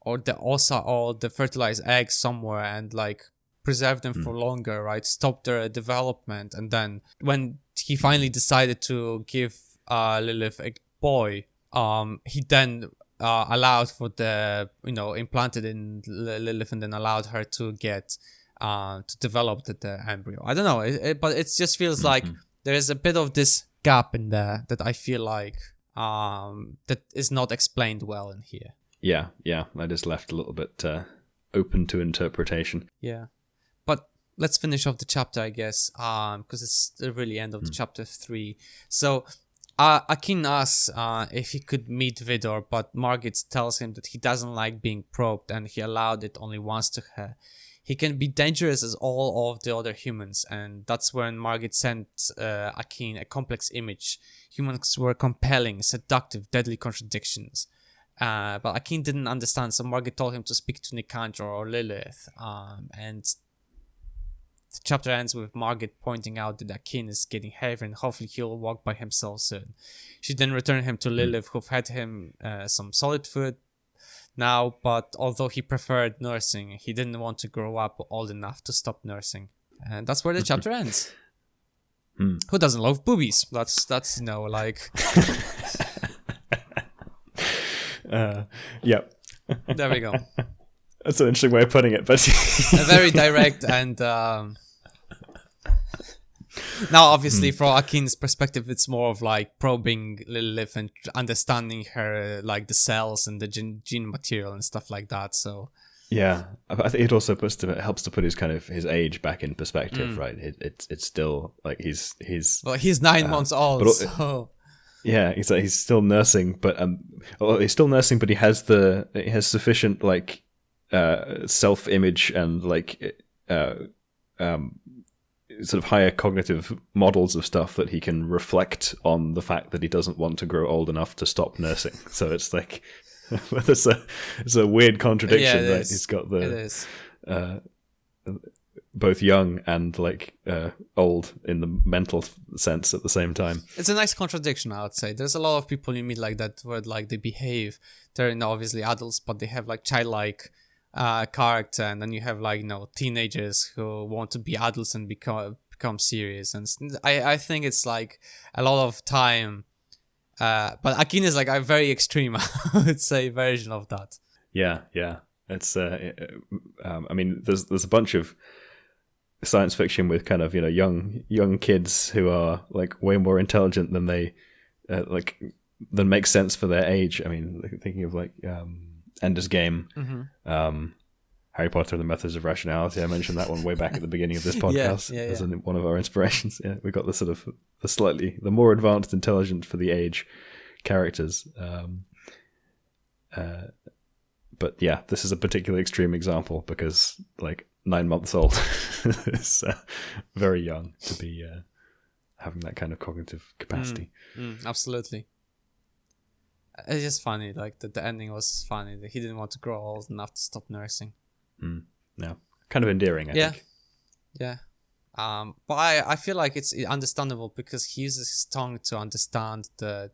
B: or the fertilized eggs somewhere and, preserve them for longer, right? Stop their development. And then when he finally decided to give Lilith a boy, he then allowed for the, implanted in Lilith and then allowed her to get, to develop the embryo. I don't know, but it just feels like there is a bit of this gap in there that I feel like that is not explained well in here.
A: Yeah, that is left a little bit open to interpretation.
B: Yeah. But let's finish off the chapter, I guess, because it's the really end of the chapter 3. So Akin asks if he could meet Vidor, but Margit tells him that he doesn't like being probed and he allowed it only once to her. He can be dangerous as all of the other humans, and that's when Margit sent Akin a complex image. Humans were compelling, seductive, deadly contradictions. But Akin didn't understand, so Margit told him to speak to Nikanj or Lilith, and the chapter ends with Margit pointing out that Akin is getting heavy and hopefully he'll walk by himself soon. She then returned him to Lilith, who fed him some solid food now, but although he preferred nursing, he didn't want to grow up old enough to stop nursing. And that's where the chapter ends. Who doesn't love boobies? That's
A: Yep.
B: There we go.
A: That's an interesting way of putting it, but
B: very direct and now obviously from Akin's perspective it's more of probing Lilith and understanding her the cells and the gene material and stuff like that. So
A: yeah, I think it also helps to put his age back in perspective, right? It's still he's
B: well, he's 9 months old, so
A: yeah, he's still nursing, but he has sufficient self-image and sort of higher cognitive models of stuff that he can reflect on the fact that he doesn't want to grow old enough to stop nursing. So it's it's a weird contradiction, right? He's got both young and old in the mental sense at the same time.
B: It's a nice contradiction, I would say. There's a lot of people you meet like that where they behave. They're obviously adults, but they have childlike character, and then you have teenagers who want to be adults and become serious. And I think it's a lot of time But Akin is like a very extreme, I would say, version of that.
A: Yeah. It's I mean, there's a bunch of science fiction with kind of, you know, young kids who are like way more intelligent than they than makes sense for their age. I mean, thinking of like Ender's Game, Harry Potter and the Methods of Rationality. I mentioned that one way back at the beginning of this podcast as one of our inspirations. Yeah, we got the sort of the more advanced, intelligent for the age characters. But yeah, this is a particularly extreme example because like 9 months old is very young to be having that kind of cognitive capacity.
B: Absolutely. It's just funny, like the ending was funny. He didn't want to grow old enough to stop nursing.
A: No, kind of endearing, I think.
B: Yeah. But I feel like it's understandable because he uses his tongue to understand the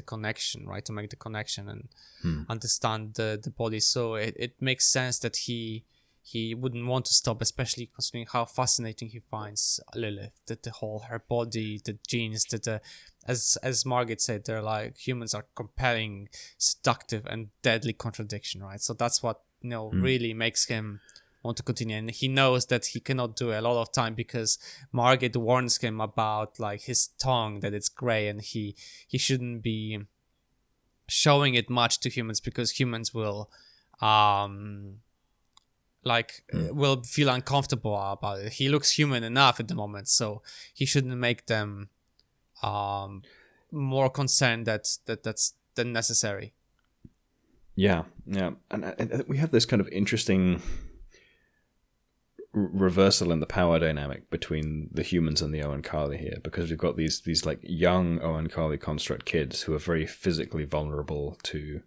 B: connection, right? To make the connection and understand the body. So it makes sense that he wouldn't want to stop, especially considering how fascinating he finds Lilith, that her body, the genes, as Margit said, they're like humans are compelling, seductive, and deadly contradiction, right? So that's what really makes him want to continue, and he knows that he cannot do it a lot of time because Margit warns him about like his tongue, that it's gray, and he shouldn't be showing it much to humans because humans will will feel uncomfortable about it. He looks human enough at the moment, so he shouldn't make them more concerned that's than necessary.
A: Yeah, and we have this kind of interesting reversal in the power dynamic between the humans and the Oankali here, because we've got these like young Oankali construct kids who are very physically vulnerable to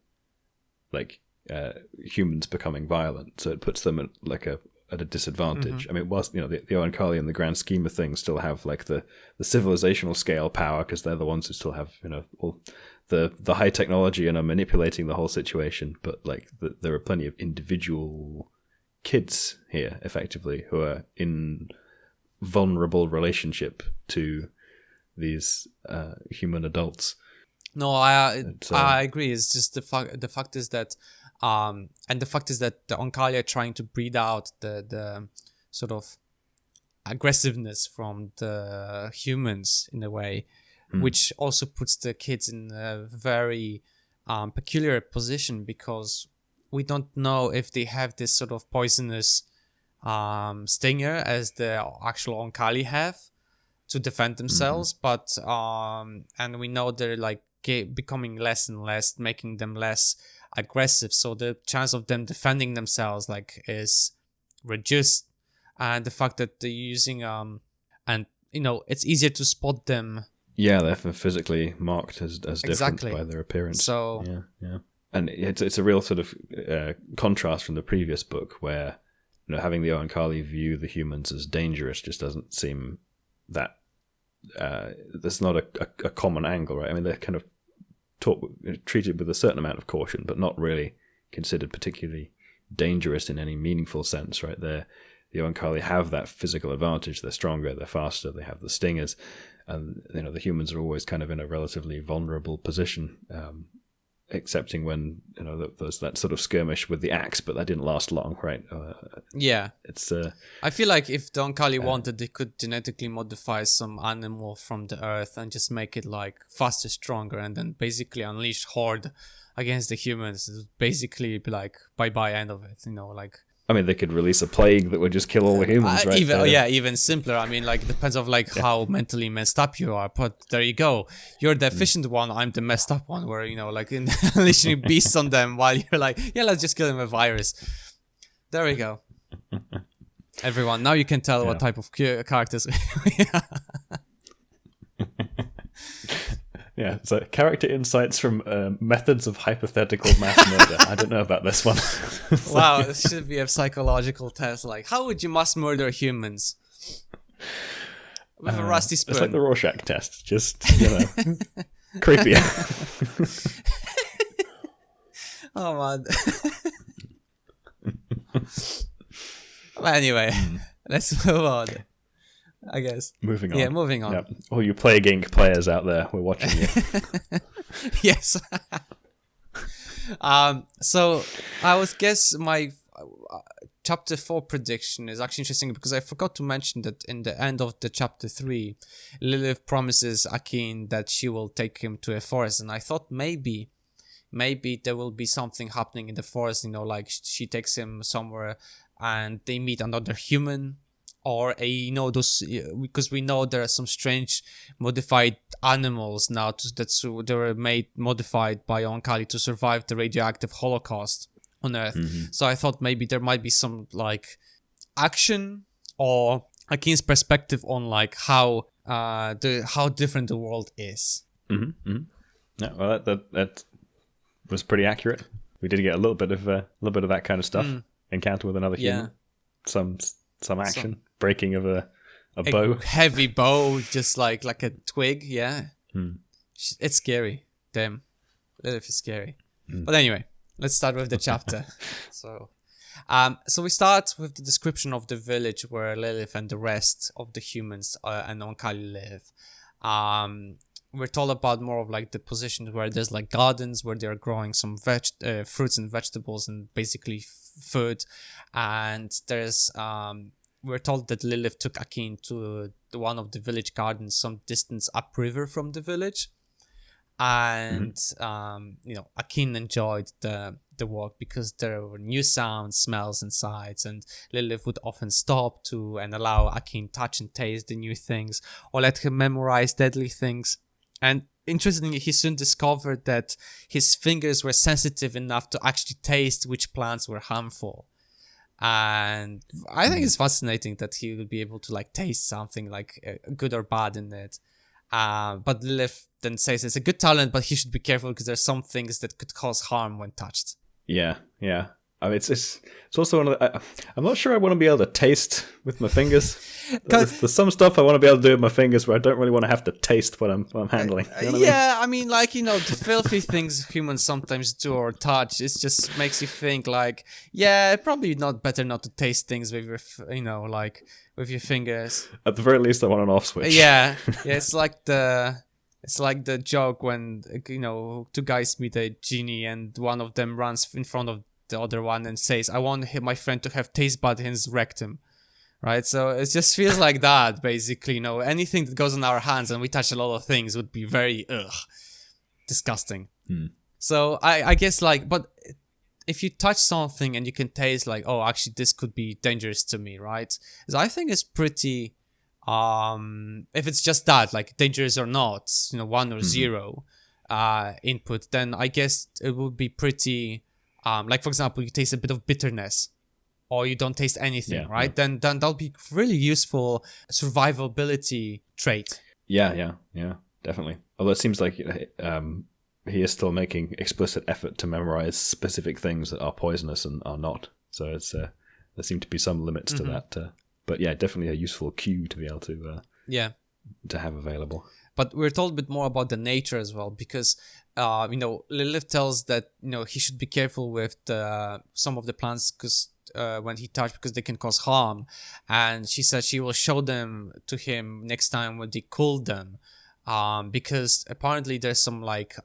A: like humans becoming violent, so it puts them at a disadvantage. I mean, whilst the Oankali in the grand scheme of things still have like the civilizational scale power because they're the ones who still have all the high technology and are manipulating the whole situation, but like there are plenty of individual kids here effectively who are in vulnerable relationship to these human adults.
B: No, I agree. It's just the fact is that and the fact is that the Oankali are trying to breed out the sort of aggressiveness from the humans in a way, which also puts the kids in a very peculiar position because we don't know if they have this sort of poisonous stinger as the actual Oankali have to defend themselves, but and we know they're like becoming less and less, making them less aggressive, so the chance of them defending themselves like is reduced, and the fact that they're using and it's easier to spot them.
A: Yeah, they're physically marked as different by their appearance.
B: So
A: yeah, and it's a real sort of contrast from the previous book where having the Oankali view the humans as dangerous just doesn't seem that that's not a common angle, right? I mean, they're kind of treated with a certain amount of caution, but not really considered particularly dangerous in any meaningful sense, right? The Oankali have that physical advantage. They're stronger, they're faster, they have the stingers, and the humans are always kind of in a relatively vulnerable position, excepting when there's that sort of skirmish with the axe, but that didn't last long, right? It's
B: I feel like if the Oankali wanted, they could genetically modify some animal from the earth and just make it like faster, stronger, and then basically unleash horde against the humans. Basically be like bye end of it, like.
A: I mean, they could release a plague that would just kill all the humans, right?
B: Even simpler. I mean, like, it depends on how mentally messed up you are. But there you go. You're the efficient one. I'm the messed up one. Where unleashing beasts on them while you're like, let's just kill them with a virus. There we go. Everyone, now you can tell what type of characters.
A: Yeah, so character insights from methods of hypothetical mass murder. I don't know about this one.
B: Wow, this should be a psychological test. Like, how would you mass murder humans? With a rusty spoon.
A: It's like the Rorschach test, just, creepier.
B: Oh, man. Well, anyway, let's move on. I guess.
A: Moving on.
B: Yeah, moving on.
A: Yep. All you Plague Inc. players out there, we're watching you.
B: Yes. So I would guess my chapter 4 prediction is actually interesting because I forgot to mention that in the end of the chapter 3, Lilith promises Akin that she will take him to a forest, and I thought maybe there will be something happening in the forest, like she takes him somewhere and they meet another human, or those, because we know there are some strange modified animals now they were modified by Oankali to survive the radioactive holocaust on Earth. So I thought maybe there might be some like action or Akin's perspective on like how different the world is.
A: Yeah, well, that was pretty accurate. We did get a little bit of that kind of stuff. Encounter with another human, some action, breaking of a bow,
B: heavy bow, just like a twig. Yeah, it's scary. Damn, Lilith is scary. But anyway, let's start with the chapter. So we start with the description of the village where Lilith and the rest of the humans and Oankali live. We're told about more of like the positions where there's like gardens where they're growing some fruits and vegetables and basically food. And there's we're told that Lilith took Akin to one of the village gardens some distance upriver from the village. And Akin enjoyed the walk because there were new sounds, smells, and sights, and Lilith would often stop and allow Akin touch and taste the new things, or let him memorize deadly things. And interestingly, he soon discovered that his fingers were sensitive enough to actually taste which plants were harmful. And I think it's fascinating that he would be able to like taste something like good or bad in it. But Lilith then says it's a good talent, but he should be careful because there's some things that could cause harm when touched.
A: Yeah. I mean, it's also one of the, I'm not sure I want to be able to taste with my fingers. There's some stuff I want to be able to do with my fingers where I don't really want to have to taste what I'm handling. You know what
B: I mean, like, the filthy things humans sometimes do or touch, it just makes you think like, yeah, probably better not to taste things with your, like with your fingers.
A: At the very least, I want an off switch.
B: Yeah, it's like the joke when, two guys meet a genie and one of them runs in front of the other one and says, I want my friend to have taste bud in his rectum. Right? So it just feels like that, basically. Anything that goes on our hands and we touch a lot of things would be very, disgusting. So I guess, like, but if you touch something and you can taste, like, oh, actually, this could be dangerous to me, right? So I think it's pretty, if it's just that, like, dangerous or not, 1 or 0 input, then I guess it would be pretty, like, for example, you taste a bit of bitterness, or you don't taste anything, right? Yeah. Then that'll be really useful survivability trait.
A: Yeah, definitely. Although it seems like he is still making explicit effort to memorize specific things that are poisonous and are not. So it's there seem to be some limits to that. But yeah, definitely a useful cue to be able to to have available.
B: But we're told a bit more about the nature as well, because Lilith tells that he should be careful with some of the plants because when he touched, because they can cause harm, and she said she will show them to him next time when they cool them, because apparently there's some like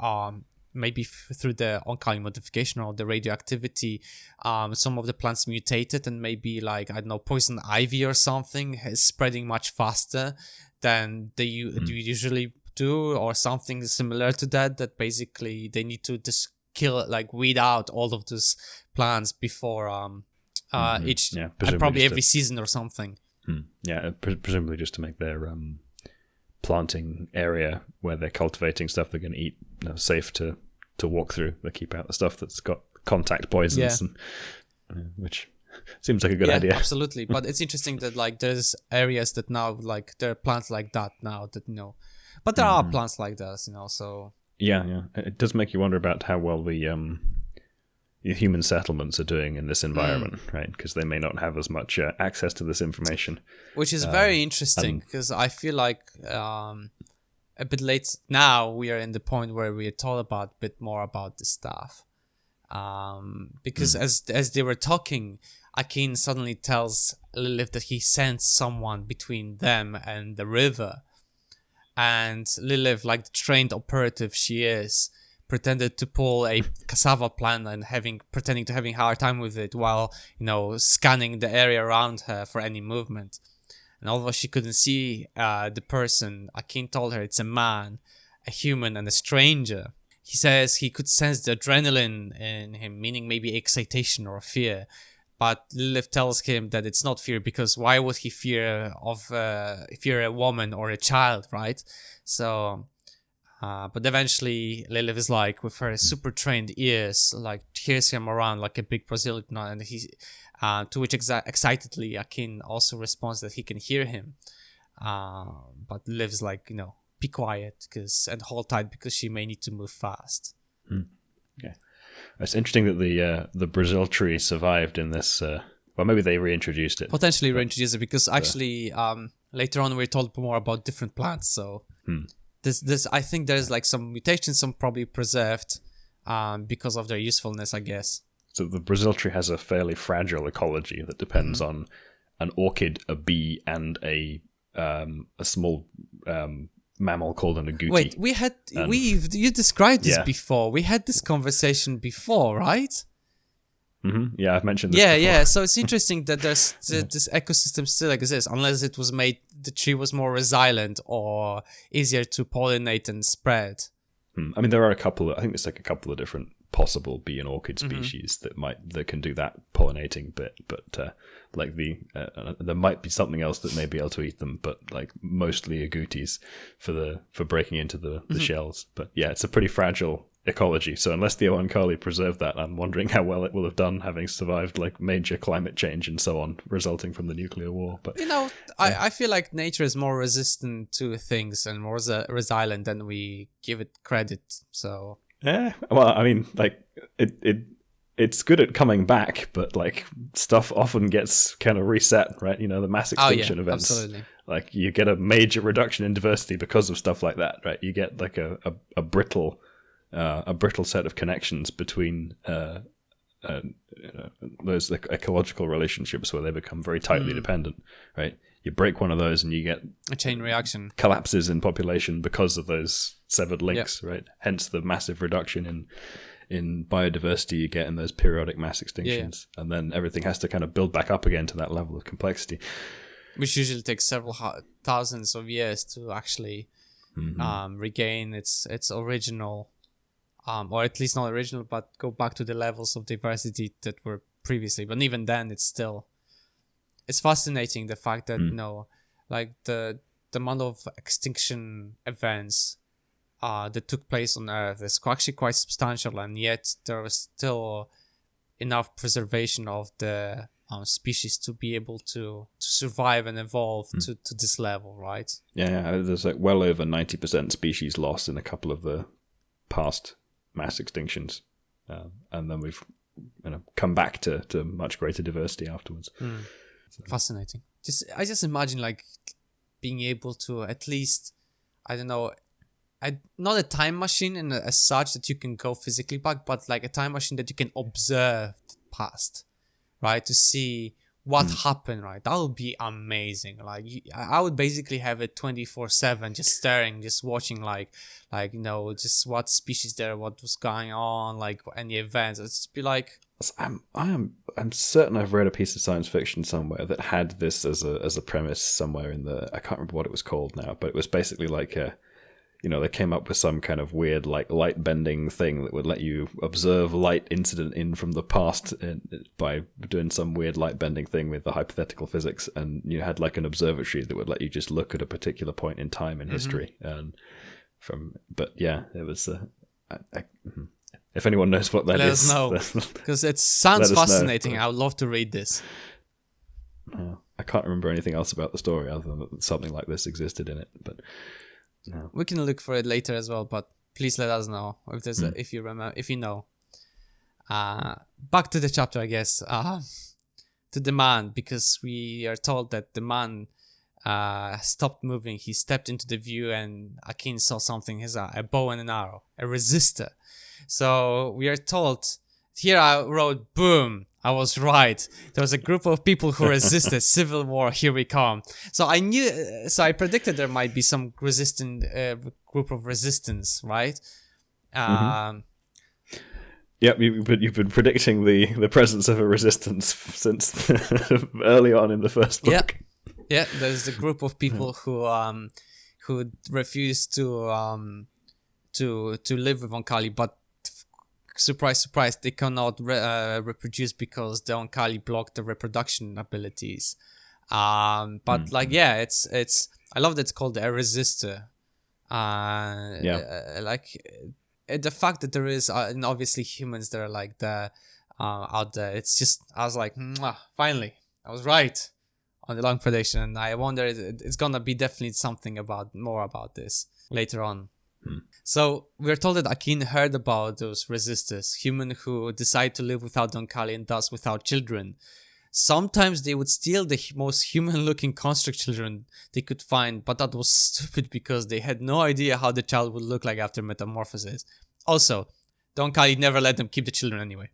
B: maybe through the Oankali modification or the radioactivity, some of the plants mutated, and maybe like, I don't know, poison ivy or something is spreading much faster than they usually do, or something similar to that basically they need to just kill, like, weed out all of those plants before probably every season or something.
A: Yeah, presumably just to make their planting area where they're cultivating stuff they're going to eat safe to walk through. They keep out the stuff that's got contact poisons, which seems like a good idea.
B: Absolutely. But it's interesting that, like, there's areas that now, like, there are plants like that now that but there are plants like that, so
A: yeah, it does make you wonder about how well the human settlements are doing in this environment, right? Because they may not have as much access to this information,
B: which is very interesting, because I feel like a bit late now we are in the point where we are told a bit more about this stuff, because as they were talking, Akin suddenly tells Lilith that he sensed someone between them and the river. and Lilith, like the trained operative she is, pretended to pull a cassava plant and pretending to having a hard time with it while, scanning the area around her for any movement. And although she couldn't see the person, Akin told her it's a man, a human, and a stranger. He says he could sense the adrenaline in him, meaning maybe excitation or fear. But Lilith tells him that it's not fear, because why would he fear a woman or a child, right? So, but eventually Lilith is like, with her super trained ears, like hears him around like a big Brazilian, and he, to which excitedly Akin also responds that he can hear him. But Lilith's like, be quiet and hold tight because she may need to move fast.
A: Okay. It's interesting that the Brazil tree survived in this. Well, maybe they reintroduced it.
B: Potentially reintroduced it, because actually later on we're told more about different plants. So this I think there's like some mutations, some probably preserved because of their usefulness, I guess.
A: So the Brazil tree has a fairly fragile ecology that depends on an orchid, a bee, and a small mammal called an agouti.
B: Wait, you described this before. We had this conversation before, right?
A: Mm-hmm. Yeah, I've mentioned this
B: before.
A: Yeah,
B: so it's interesting that there's this ecosystem still exists, unless it was made, the tree was more resilient or easier to pollinate and spread.
A: I mean, there are I think there's like a couple of different possible bee and orchid species that can do that pollinating bit, but like there might be something else that may be able to eat them, but like mostly agoutis for breaking into the shells. But yeah, it's a pretty fragile ecology, so unless the Oankali preserved that, I'm wondering how well it will have done, having survived like major climate change and so on resulting from the nuclear war. But
B: I feel like nature is more resistant to things and more resilient than we give it credit. So
A: yeah, well, I mean, like it's good at coming back, but like stuff often gets kind of reset, right? The mass extinction events.
B: Absolutely.
A: Like you get a major reduction in diversity because of stuff like that, right? You get like a brittle set of connections between those ecological relationships where they become very tightly dependent, right? You break one of those and you get
B: a chain reaction,
A: collapses in population because of those severed links, right? Hence the massive reduction in biodiversity you get in those periodic mass extinctions. And then everything has to kind of build back up again to that level of complexity,
B: which usually takes several thousands of years to actually regain its original, or at least not original, but go back to the levels of diversity that were previously. But even then, it's fascinating, the fact that like the amount of extinction events that took place on Earth is actually quite substantial, and yet there was still enough preservation of the species to be able to survive and evolve to this level, right?
A: Yeah, there's like well over 90% species loss in a couple of the past mass extinctions, and then we've come back to much greater diversity afterwards. So.
B: Fascinating. I just imagine like being able to at least, I don't know, not a time machine as such that you can go physically back, but like a time machine that you can observe the past, right? To see what happened, right? That would be amazing. Like I would basically have it 24/7, just staring, just watching, like just what species there, what was going on, like any events. It's just be like.
A: I'm certain I've read a piece of science fiction somewhere that had this as a premise somewhere in the, I can't remember what it was called now, but it was basically like they came up with some kind of weird like light bending thing that would let you observe light incident in from the past by doing some weird light bending thing with the hypothetical physics, and you had like an observatory that would let you just look at a particular point in time in history, and but yeah, it was if anyone knows what that is,
B: let us know, because it sounds fascinating. I would love to read this.
A: I can't remember anything else about the story other than that something like this existed in it, but no.
B: We can look for it later as well, but please let us know if there's if you remember, if you know. Back to the chapter, I guess, to the man, because we are told that the man stopped moving. He stepped into the view, and Akin saw something. He's a bow and an arrow, a resistor. So we are told here I wrote, boom, I was right. There was a group of people who resisted civil war. Here we come. So I predicted there might be some group of resistance, right?
A: Yep, you've been predicting the presence of a resistance since early on in the first book.
B: Yeah. There's a group of people who refuse to live with Oankali, but surprise, surprise, they cannot reproduce because the Oankali block the reproduction abilities. But it's I love that it's called a resistor. The fact that there is and obviously humans that are like that out there, it's just, I was like, finally I was right on the long prediction, and I wonder it's gonna be definitely something more about this later on. So we're told that Akin heard about those resistors, human who decide to live without Oankali and thus without children. Sometimes they would steal the most human-looking construct children they could find, but that was stupid because they had no idea how the child would look like after metamorphosis. Also, the Oankali never let them keep the children anyway.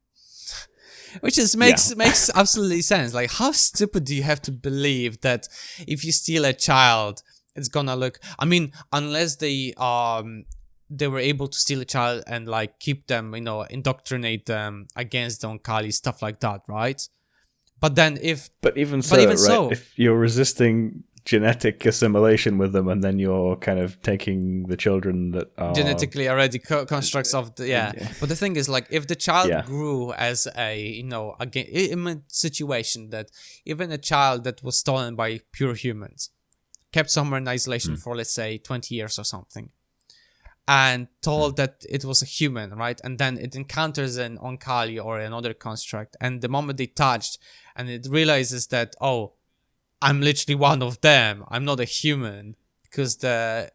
B: Which makes absolutely sense. Like, how stupid do you have to believe that if you steal a child, it's gonna look... I mean, unless they were able to steal a child and, like, keep them, indoctrinate them against the Oankali, stuff like that, right? But then if
A: you're resisting genetic assimilation with them, and then you're kind of taking the children that are
B: genetically already constructs of the But the thing is, like, if the child grew as a again in a situation that even a child that was stolen by pure humans, kept somewhere in isolation for, let's say, 20 years or something, and told that it was a human, right? And then it encounters an Oankali or another construct, and the moment they touched, and it realizes that, oh, I'm literally one of them, I'm not a human, because the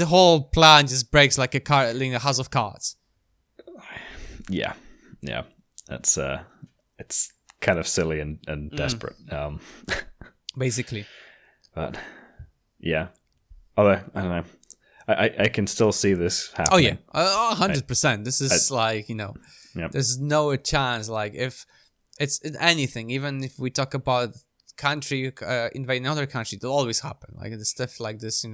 B: whole plan just breaks like a house of cards.
A: Yeah, that's it's kind of silly and desperate,
B: basically.
A: But yeah, although I don't know. I can still see this happening.
B: Oh yeah, 100%. This is there's no chance. Like, if it's anything, even if we talk about country invading another country, it'll always happen. Like, the stuff like this,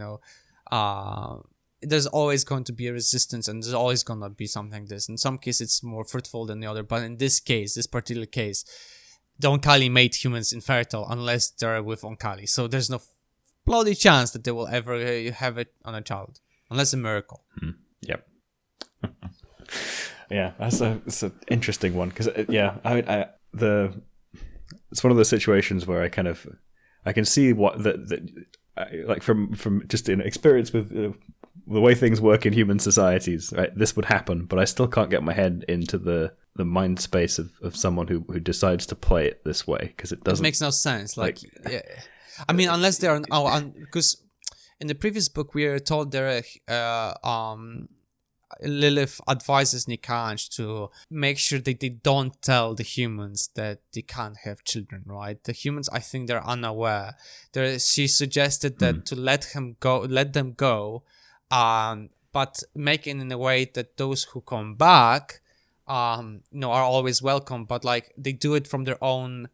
B: there's always going to be a resistance, and there's always going to be something like this. In some cases, it's more fruitful than the other, but in this particular case, the Oankali made humans infertile unless they're with Oankali. So there's no bloody chance that they will ever have it on a child, unless a miracle.
A: Yep. Yeah, it's an interesting one, because it's one of those situations where I can see what like from just in experience with the way things work in human societies, right? This would happen, but I still can't get my head into the mind space of someone who decides to play it this way, because it doesn't.
B: It makes no sense. I mean, unless they are because in the previous book we are told there Lilith advises Dichaan to make sure that they don't tell the humans that they can't have children, right? The humans, I think, they're unaware. She suggested that to let them go, but make it in a way that those who come back, are always welcome, but like they do it from their own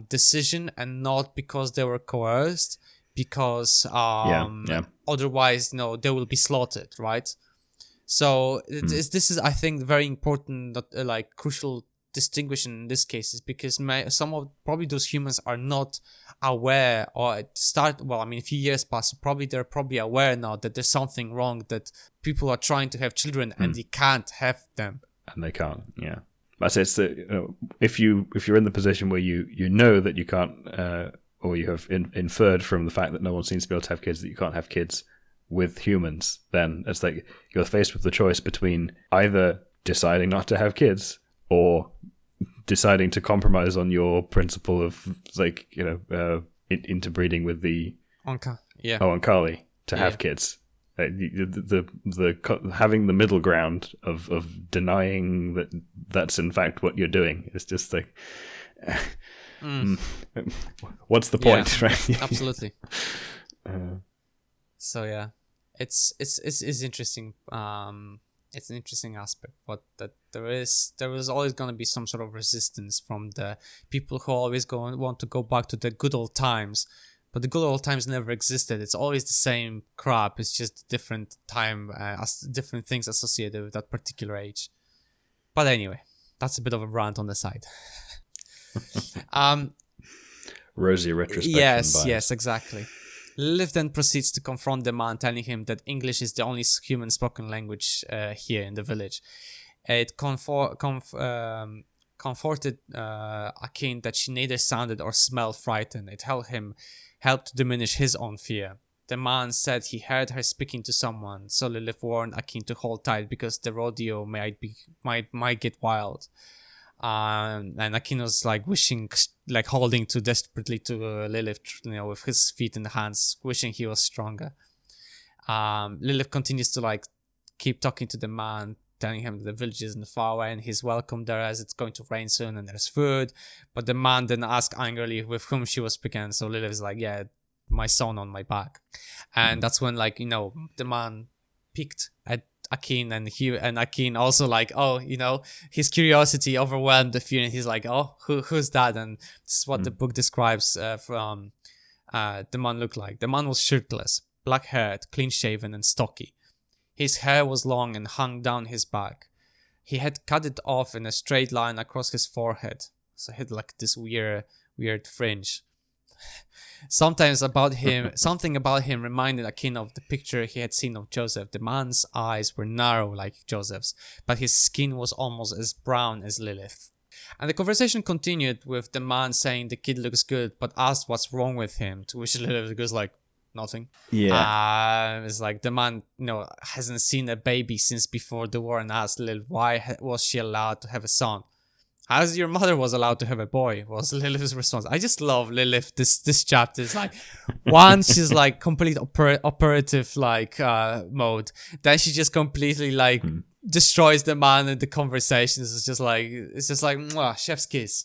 B: decision and not because they were coerced, because otherwise they will be slaughtered, right? So this is, I think, very important, crucial distinguishing in this case, is because some of probably those humans are not aware, or a few years past, they're probably aware now that there's something wrong, that people are trying to have children and they can't have them.
A: And they can't, yeah. But it's if you're in the position where you know that you can't, or you have inferred from the fact that no one seems to be able to have kids that you can't have kids with humans, then it's like you're faced with the choice between either deciding not to have kids or deciding to compromise on your principle of interbreeding with the Oankali to have kids. The having the middle ground of denying that's in fact what you're doing is just like what's the point, right?
B: Absolutely. So yeah, it's interesting. it's an interesting aspect, but that there is always going to be some sort of resistance from the people who always want to go back to the good old times, but the good old times never existed. It's always the same crap. It's just different time, different things associated with that particular age. But anyway, that's a bit of a rant on the side.
A: Rosy retrospection.
B: Yes, exactly. Lilith then proceeds to confront the man, telling him that English is the only human spoken language here in the village. It comforted Akin that she neither sounded or smelled frightened. It helped to diminish his own fear. The man said he heard her speaking to someone, so Lilith warned Akin to hold tight because the rodeo might get wild. And Akin was wishing, holding too desperately to Lilith, with his feet in the hands, wishing he was stronger. Lilith continues to keep talking to the man, telling him that the village isn't far away and he's welcome there as it's going to rain soon and there's food. But the man then asked angrily with whom she was speaking, so Lilith is like, yeah, my son on my back. And that's when the man picked at Akin, and Akin also his curiosity overwhelmed the fear, and he's like, oh, who's that? And this is what the book describes from the man looked like. The man was shirtless, black-haired, clean-shaven, and stocky. His hair was long and hung down his back. He had cut it off in a straight line across his forehead, so he had this weird fringe. Something about him reminded Akin of the picture he had seen of Joseph. The man's eyes were narrow like Joseph's, but his skin was almost as brown as Lilith. And the conversation continued with the man saying the kid looks good, but asked what's wrong with him, to which Lilith goes nothing.
A: Yeah.
B: It's the man, hasn't seen a baby since before the war, and asked Lilith why was she allowed to have a son. As your mother was allowed to have a boy, was Lilith's response. I just love Lilith. This chapter is once she's complete operative mode, then she just completely destroys the man and the conversations. It's just mwah, chef's kiss.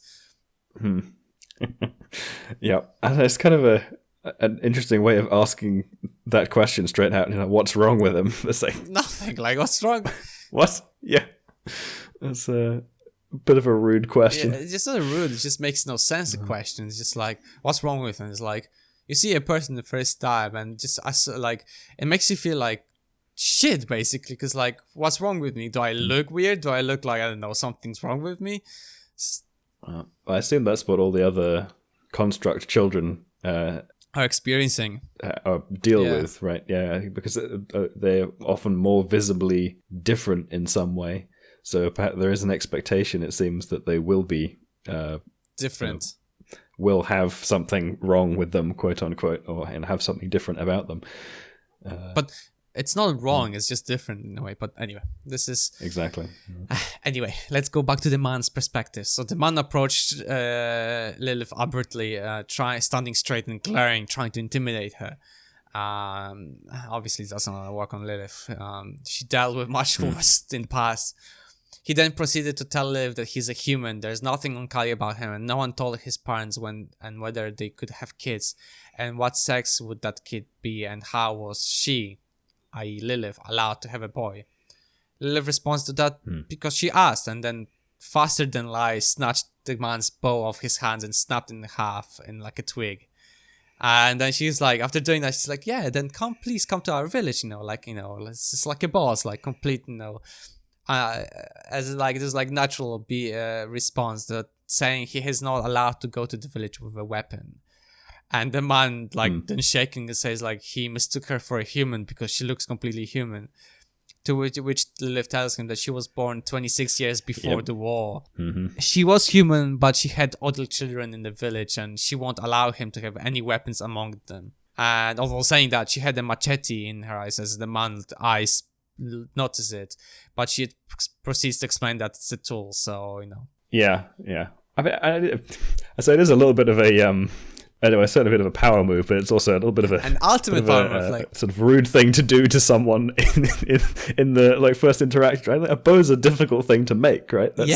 A: Yeah, and it's kind of an interesting way of asking that question straight out. What's wrong with him? It's
B: nothing. What's wrong?
A: What? Yeah, it's a bit of a rude question.
B: Yeah, it's just not rude. It just makes no sense. The question is just what's wrong with him? It's you see a person the first time, and just it makes you feel like shit, basically. Because what's wrong with me? Do I look weird? Do I look I don't know, something's wrong with me?
A: I assume that's what all the other construct children
B: are experiencing,
A: deal with, right? Yeah, because they're often more visibly different in some way. So perhaps there is an expectation, it seems, that they will be
B: different,
A: will have something wrong with them, quote unquote, and have something different about them.
B: But it's not wrong; it's just different in a way. But anyway, this is
A: exactly.
B: Anyway, let's go back to the man's perspective. So the man approached Lilith abruptly, standing straight and glaring, trying to intimidate her. Obviously, it doesn't work on Lilith. She dealt with much worse in the past. He then proceeded to tell Lilith that he's a human. There's nothing Oankali about him, and no one told his parents when and whether they could have kids, and what sex would that kid be, and how was she, i.e. Lilith, allowed to have a boy. Lilith responds to that because she asked, and then faster than light snatched the man's bow off his hands and snapped in half in a twig. And then she's after doing that, she's yeah, then please come to our village, it's just like a boss, complete, as this natural response that saying he is not allowed to go to the village with a weapon. And the man then shaking and says he mistook her for a human because she looks completely human. To which Lilith tells him that she was born 26 years before the war. Mm-hmm. She was human, but she had other children in the village, and she won't allow him to have any weapons among them. And although saying that, she had a machete in her eyes, as the man's eyes notice it, but she proceeds to explain that it's a tool. So
A: Yeah. I mean, I say it is a little bit of a anyway, it's certainly a bit of a power move, but it's also a little bit of
B: an ultimate power move,
A: sort of rude thing to do to someone in the first interaction. Right? A bow's a difficult thing to make, right? That's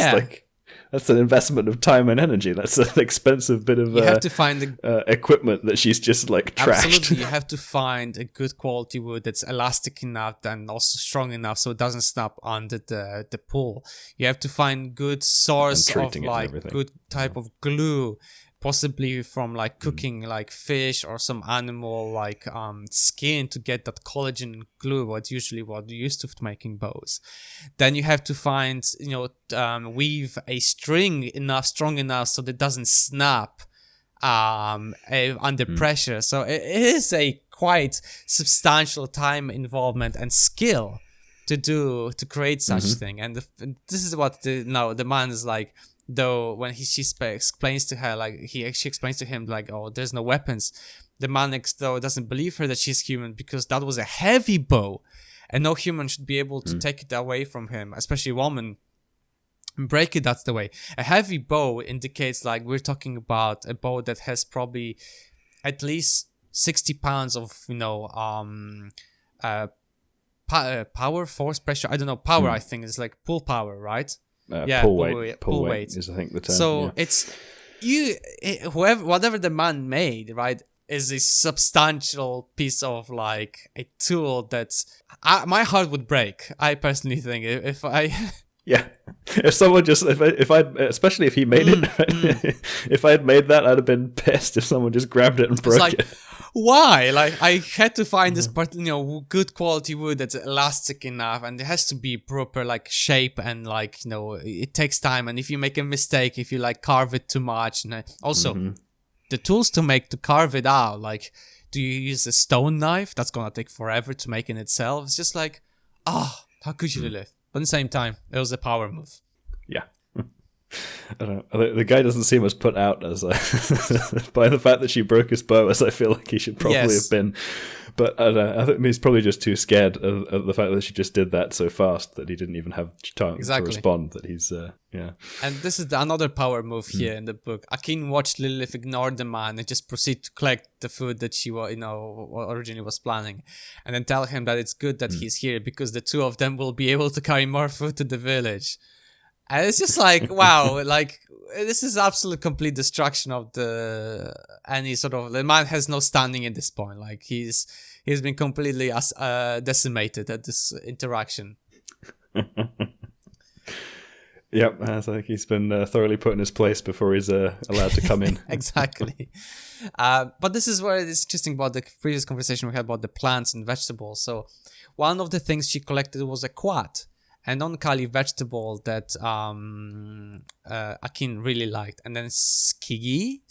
A: that's an investment of time and energy. That's an expensive bit of
B: You have to find
A: equipment that she's just like trashed.
B: Absolutely, you have to find a good quality wood that's elastic enough and also strong enough so it doesn't snap under the pull. You have to find good source of like good type of glue, possibly from like cooking like fish or some animal like skin to get that collagen glue, what's usually what you used to making bows. Then you have to find, weave a string strong enough so that it doesn't snap under pressure. So it is a quite substantial time involvement and skill to create such thing. And this is what the man is like. Though when she explains to her, like she explains to him like, oh, there's no weapons, the man next door doesn't believe her that she's human because that was a heavy bow and no human should be able to take it away from him, especially a woman, and break it. That's the way. A heavy bow indicates like we're talking about a bow that has probably at least 60 pounds of power, force, pressure, I don't know, power. I think it's like pull power, right?
A: Pull weight is I think the term.
B: So it's whatever the man made, right, is a substantial piece of like a tool that's my heart would break. I personally think if I
A: if someone just if I especially if he made it, if I had made that, I'd have been pissed if someone just grabbed it and broke it.
B: Why? Like I had to find this good quality wood that's elastic enough, and it has to be proper like shape, and like it takes time. And if you make a mistake, if you like carve it too much, and also the tools to carve it out, like do you use a stone knife? That's gonna take forever to make in itself. It's just like, how could you, Lilith? But at the same time, it was a power move.
A: Yeah. I don't know. The guy doesn't seem as put out as by the fact that she broke his bow as I feel like he should probably have been. But I don't know. I think he's probably just too scared of the fact that she just did that so fast that he didn't even have time to respond. That he's
B: And this is another power move here in the book. Akin watched Lilith ignore the man and just proceed to collect the food that she originally was planning, and then tell him that it's good that he's here because the two of them will be able to carry more food to the village. And it's just like, wow, like this is absolute complete destruction of the man has no standing at this point. Like he's been completely decimated at this interaction.
A: Yep, I think he's been thoroughly put in his place before he's allowed to come in.
B: Exactly. But this is where it's interesting about the previous conversation we had about the plants and vegetables. So one of the things she collected was a quat, an Oankali vegetable that Akin really liked. And then skigi?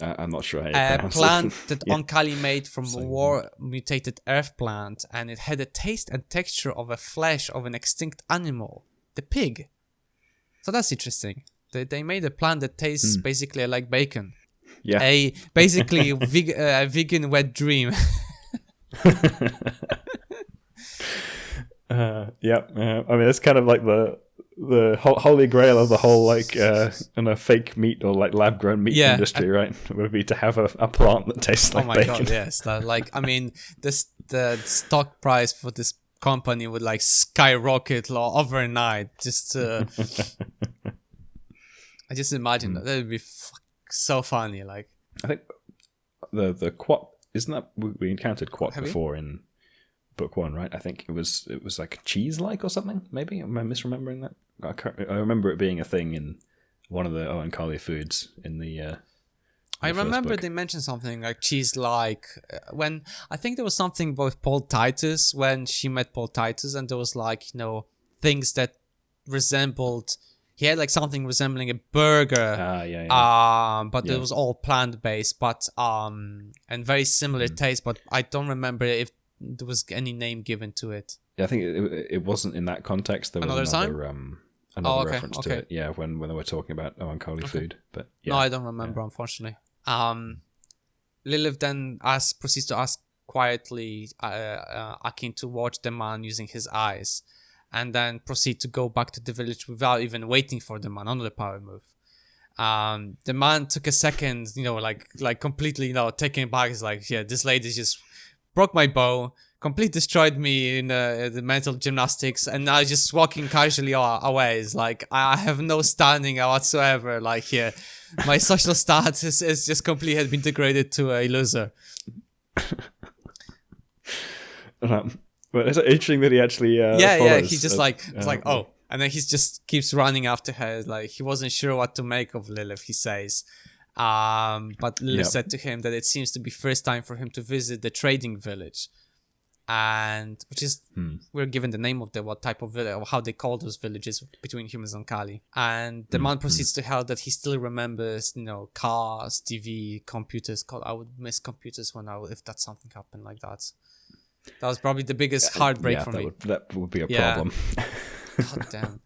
A: I'm not sure how you
B: a
A: pronounce
B: plant
A: it.
B: that Oankali made from a war-mutated earth plant, and it had a taste and texture of a flesh of an extinct animal, the pig. So that's interesting. They made a plant that tastes basically like bacon.
A: Yeah.
B: Basically a vegan wet dream.
A: I mean, it's kind of like the holy grail of the whole fake meat or like lab grown meat industry, right? Would be to have a plant that tastes like bacon. Oh my god,
B: yes! The stock price for this company would like skyrocket overnight. Just I just imagine that would be so funny. Like
A: I think the quat, isn't that we encountered quat before in book one, right? I think it was like cheese-like or something. Maybe am I misremembering that? I remember it being a thing in one of the Oankali foods in the.
B: I remember they mentioned something like cheese-like when I think there was something about Paul Titus when she met Paul Titus, and there was like things that resembled. He had like something resembling a burger. But it was all plant-based, but and very similar taste. But I don't remember if there was any name given to it.
A: Yeah, I think it wasn't in that context. There was another reference to it. Yeah, when they were talking about Oankali food. But
B: no, I don't remember, unfortunately. Lilith then proceeds to ask quietly Akin to watch the man using his eyes, and then proceed to go back to the village without even waiting for the man. Another power move. The man took a second, like completely, taken back. He's like, yeah, this lady just broke my bow, completely destroyed me in the mental gymnastics, and now just walking casually away. It's like I have no standing whatsoever. Like here, my social status is just completely had been degraded to a loser.
A: But it's interesting that he actually follows.
B: He just it's like oh, and then he just keeps running after her. Like he wasn't sure what to make of Lilith. He says. But Lilith said to him that it seems to be first time for him to visit the trading village, and which is we're given the name of what type of village or how they call those villages between humans and Oankali. And the man proceeds to tell that he still remembers, cars, TV, computers. I would miss computers if that something happened like that. That was probably the biggest heartbreak for me.
A: That would be a problem.
B: God damn.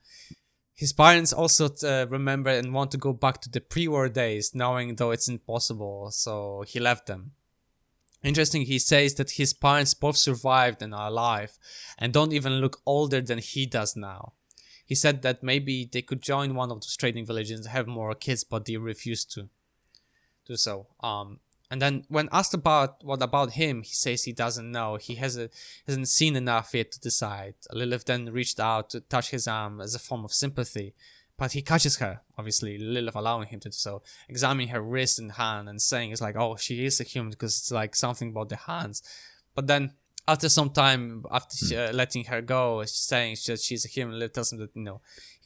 B: His parents also remember and want to go back to the pre-war days, knowing though it's impossible, so he left them. Interesting, he says that his parents both survived and are alive, and don't even look older than he does now. He said that maybe they could join one of those trading villages and have more kids, but they refused to do so. And then when asked about what about him, he says he doesn't know. He hasn't seen enough yet to decide. Lilith then reached out to touch his arm as a form of sympathy, but he catches her, obviously, Lilith allowing him to do so, examining her wrist and hand and saying it's like, oh, she is a human because it's like something about the hands. But then after some time, after letting her go, she's saying she's a human, Lilith tells him that, he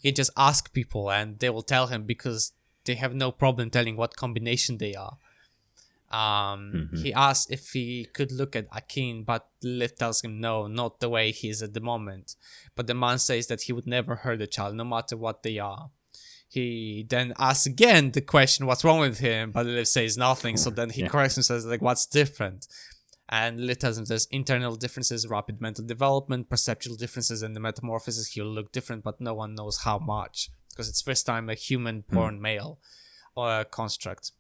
B: can just ask people and they will tell him because they have no problem telling what combination they are. He asks if he could look at Akin, but Lilith tells him no, not the way he is at the moment. But the man says that he would never hurt a child, no matter what they are. He then asks again the question, what's wrong with him? But Lilith says nothing, so then he corrects him, says, like, what's different? And Lilith tells him there's internal differences, rapid mental development, perceptual differences, and the metamorphosis. He'll look different, but no one knows how much, because it's first time a human-born male or a construct.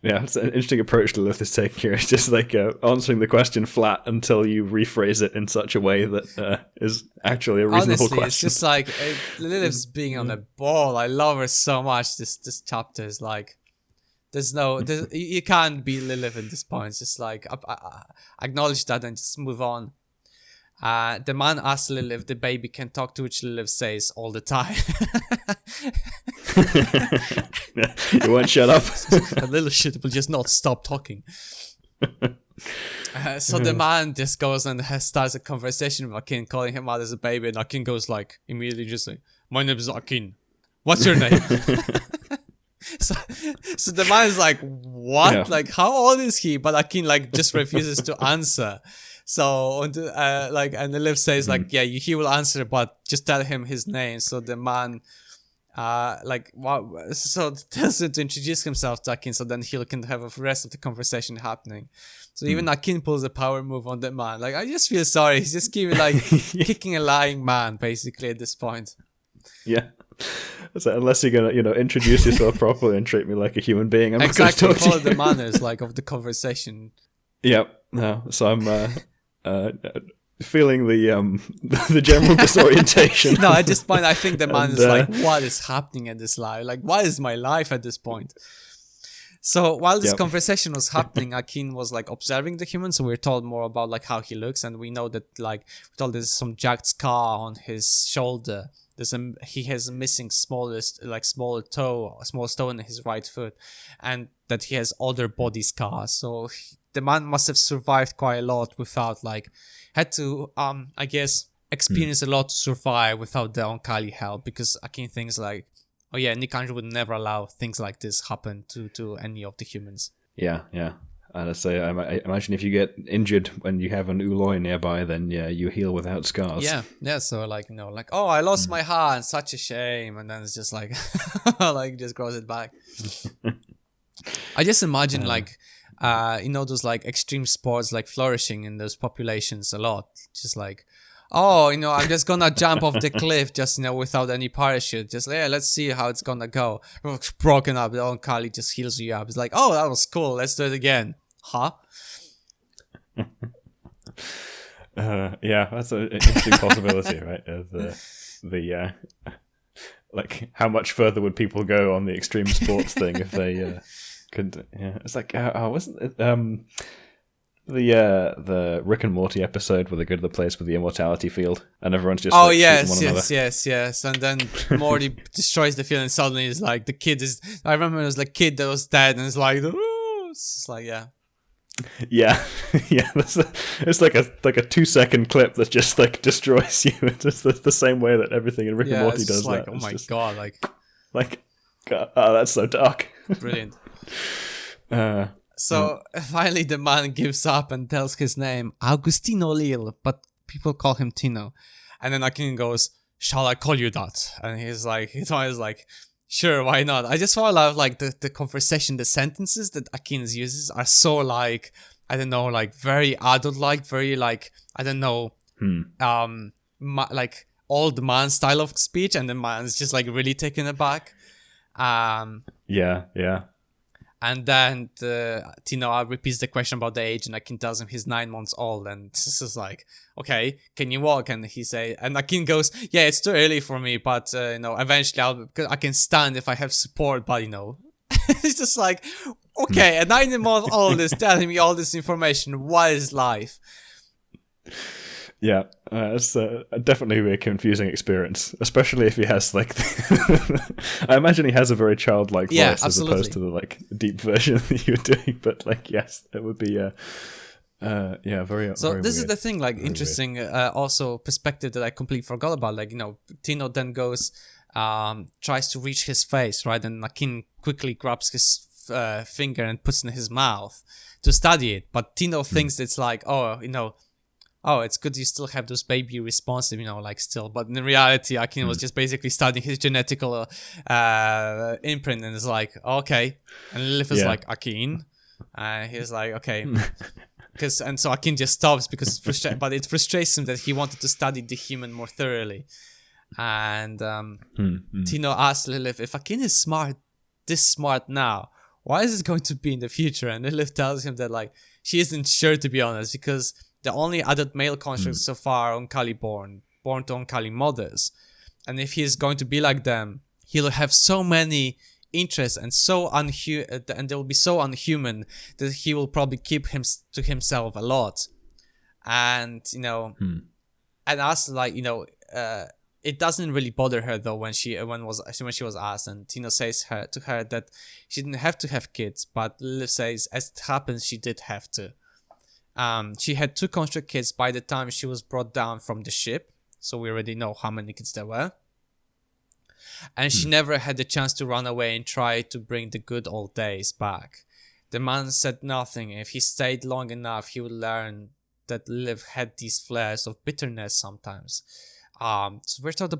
A: Yeah, it's an interesting approach Lilith is taking here. It's just like answering the question flat until you rephrase it in such a way that is actually a reasonable
B: Honestly,
A: question.
B: it's just like Lilith's being on a ball. I love her so much. This chapter is like, you can't be Lilith at this point. It's just like acknowledge that and just move on. The man asks Lilith if the baby can talk, to which Lilith says all the time.
A: You won't shut up.
B: A little shit will just not stop talking. So the man just goes and starts a conversation with Akin, calling him out as a baby, and Akin goes like immediately just like, my name is Akin. What's your name? So the man is like, what? Yeah. Like, how old is he? But Akin like just refuses to answer. So and Lilith says like, yeah, he will answer, but just tell him his name. So the man tells him to introduce himself to Akin, so then he can have the rest of the conversation happening. So even Akin pulls a power move on the man. Like, I just feel sorry. He's just kicking a lying man basically at this point.
A: Yeah. So unless you're gonna, introduce yourself properly and treat me like a human being, I'm
B: exactly
A: not gonna
B: follow the manners of the conversation.
A: Yep. No. So I'm feeling the general disorientation.
B: No, at this point, I think the man is like, what is happening in this life? Like, what is my life at this point? So while this conversation was happening, Akin was like observing the human. So we're told more about like how he looks, and we know that like we're told there's some jagged scar on his shoulder. He has a missing small toe in his right foot, and that he has other body scars. So the man must have survived quite a lot without had to I guess experience a lot to survive without the Oankali help, because Akin thinks like, oh yeah, Nikanj would never allow things like this happen to any of the humans.
A: Yeah. And I say, I imagine if you get injured when you have an Uloi nearby, then you heal without scars.
B: Yeah. So oh, I lost my hand, such a shame, and then it's just like, just grows it back. I just imagine those like extreme sports like flourishing in those populations a lot. Just like, oh, I'm just gonna jump off the cliff just without any parachute. Just let's see how it's gonna go. Broken up, the Oankali just heals you up. It's like, oh, that was cool. Let's do it again. Huh?
A: Yeah, that's an interesting possibility, right? The like how much further would people go on the extreme sports thing if they could? Yeah, it's like wasn't it? the Rick and Morty episode where they go to the place with the immortality field and everyone's just
B: Oh
A: like,
B: yes,
A: shooting one
B: yes. And then Morty destroys the field, and suddenly it's like the kid is. I remember it was like kid that was dead, and it's like, ooh, it's just like
A: Yeah, yeah. It's like a 2-second clip that just like destroys you. It's just the same way that everything in Rick and Morty does
B: like,
A: that.
B: oh my god,
A: like, God, oh, that's so dark.
B: Brilliant. So finally, the man gives up and tells his name, Agustino Lil, but people call him Tino. And then Akin goes, "Shall I call you that?" And he's always like, "Sure, why not?" I just want to love like the conversation, the sentences that Akin uses are so like, I don't know, like very adult-like, very like, I don't know, like old man style of speech, and the man's just like really taken aback.
A: Yeah.
B: And then Tino repeats the question about the age, and Akin tells him he's 9 months old, and this is like, okay, can you walk? And and Akin goes, yeah, it's too early for me, but eventually I can stand if I have support, but it's just like, okay, a 9 month old is telling me all this information. What is life?
A: Yeah, it's definitely a confusing experience, especially if he has like. I imagine he has a very childlike voice as opposed to the like deep version that you were doing. But like, yes, it would be very.
B: So
A: very
B: this is
A: weird.
B: the thing, like very interesting, also perspective that I completely forgot about. Like Tino then goes, tries to reach his face, right, and Akin quickly grabs his finger and puts it in his mouth to study it. But Tino thinks it's like, oh, it's good you still have those baby responsive, like still. But in reality, Akin was just basically studying his genetical imprint, and it's like, okay. And Lilith is like, Akin. He's like, okay. So Akin just stops because but it frustrates him that he wanted to study the human more thoroughly. And Tino asks Lilith, if Akin is this smart now, why is it going to be in the future? And Lilith tells him that like she isn't sure, to be honest, because the only adult male constructs so far are Oankali born to Oankali mothers. And if he is going to be like them, he'll have so many interests and and they will be so unhuman that he will probably keep to himself a lot. And, and us like, it doesn't really bother her though when she was asked, and Tino says to her that she didn't have to have kids, but Lilith says as it happens she did have to. She had 2 construct kids by the time she was brought down from the ship, so we already know how many kids there were. And she never had the chance to run away and try to bring the good old days back. The man said nothing. If he stayed long enough, he would learn that Lilith had these flares of bitterness sometimes. So we're talking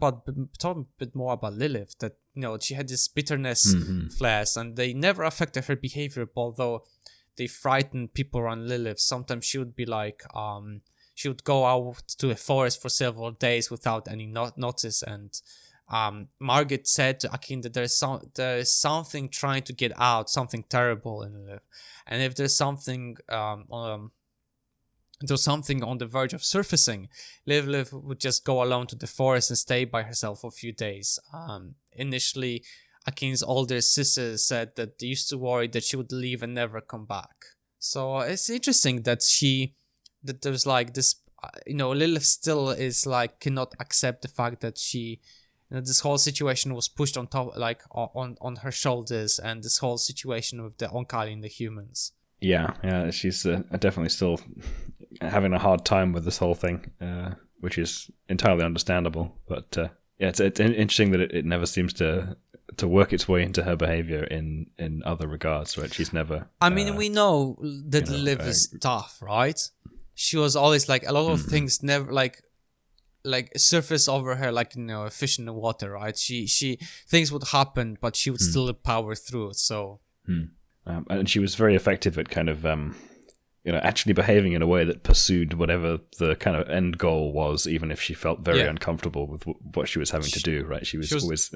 B: a bit more about Lilith, that she had this bitterness flares, and they never affected her behavior, although they frightened people around Lilith. Sometimes she would be like, she would go out to a forest for several days without any notice. And Margit said to Akin that there is something trying to get out, something terrible in Lilith. And if there's something on the verge of surfacing, Lilith would just go alone to the forest and stay by herself for a few days. Initially, Akin's older sister said that they used to worry that she would leave and never come back. So it's interesting that there's like this, Lilith still is like cannot accept the fact that she, this whole situation was pushed on top, like on her shoulders, and this whole situation with the Oankali and the humans.
A: Yeah, she's definitely still having a hard time with this whole thing, which is entirely understandable. But it's interesting that it never seems to work its way into her behavior in other regards, right? She's never...
B: I mean, we know that Lilith is tough, right? She was always like, a lot of things never like surface over her like, a fish in the water, right? She things would happen, but she would still power through it, so...
A: And she was very effective at kind of... actually behaving in a way that pursued whatever the kind of end goal was, even if she felt very uncomfortable with what she was having to do, right? She was always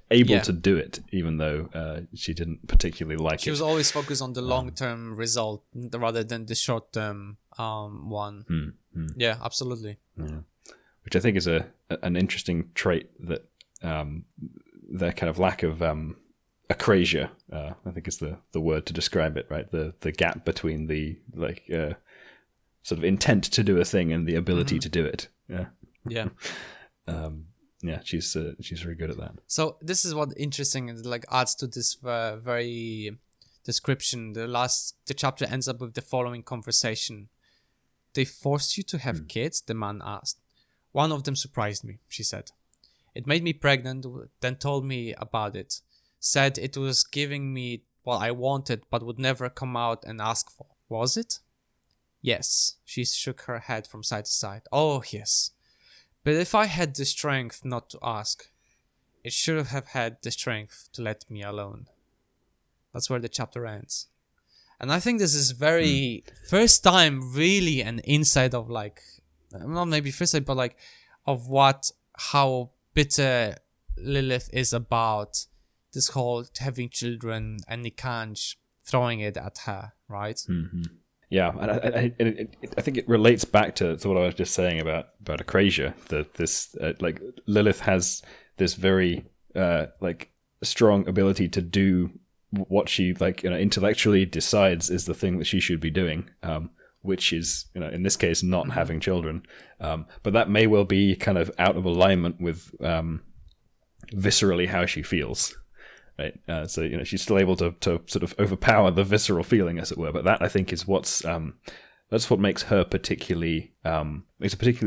A: able to do it, even though she didn't particularly like it.
B: She was always focused on the long-term result rather than the short-term one. Yeah, absolutely.
A: Yeah. Which I think is an interesting trait, that their kind of lack of... acrasia, I think is the word to describe it, right? The gap between the sort of intent to do a thing and the ability to do it.
B: Yeah.
A: She's very good at that.
B: So this is what interesting and like adds to this very description. The chapter ends up with the following conversation. They forced you to have kids? The man asked. One of them surprised me, she said. It made me pregnant, then told me about it. Said it was giving me what I wanted, but would never come out and ask for. Was it? Yes. She shook her head from side to side. Oh, yes. But if I had the strength not to ask, it should have had the strength to let me alone. That's where the chapter ends. And I think this is very first time really an insight of like, not maybe first time, but like of how bitter Lilith is about this whole having children and Nikanj throwing it at her, right?
A: Mm-hmm. Yeah, and I think it relates back to what I was just saying about Akrasia. That this like Lilith has this very like strong ability to do what she like intellectually decides is the thing that she should be doing, which is in this case not having children, but that may well be kind of out of alignment with viscerally how she feels. Right, so she's still able to sort of overpower the visceral feeling, as it were. But that I think is that's what makes her particularly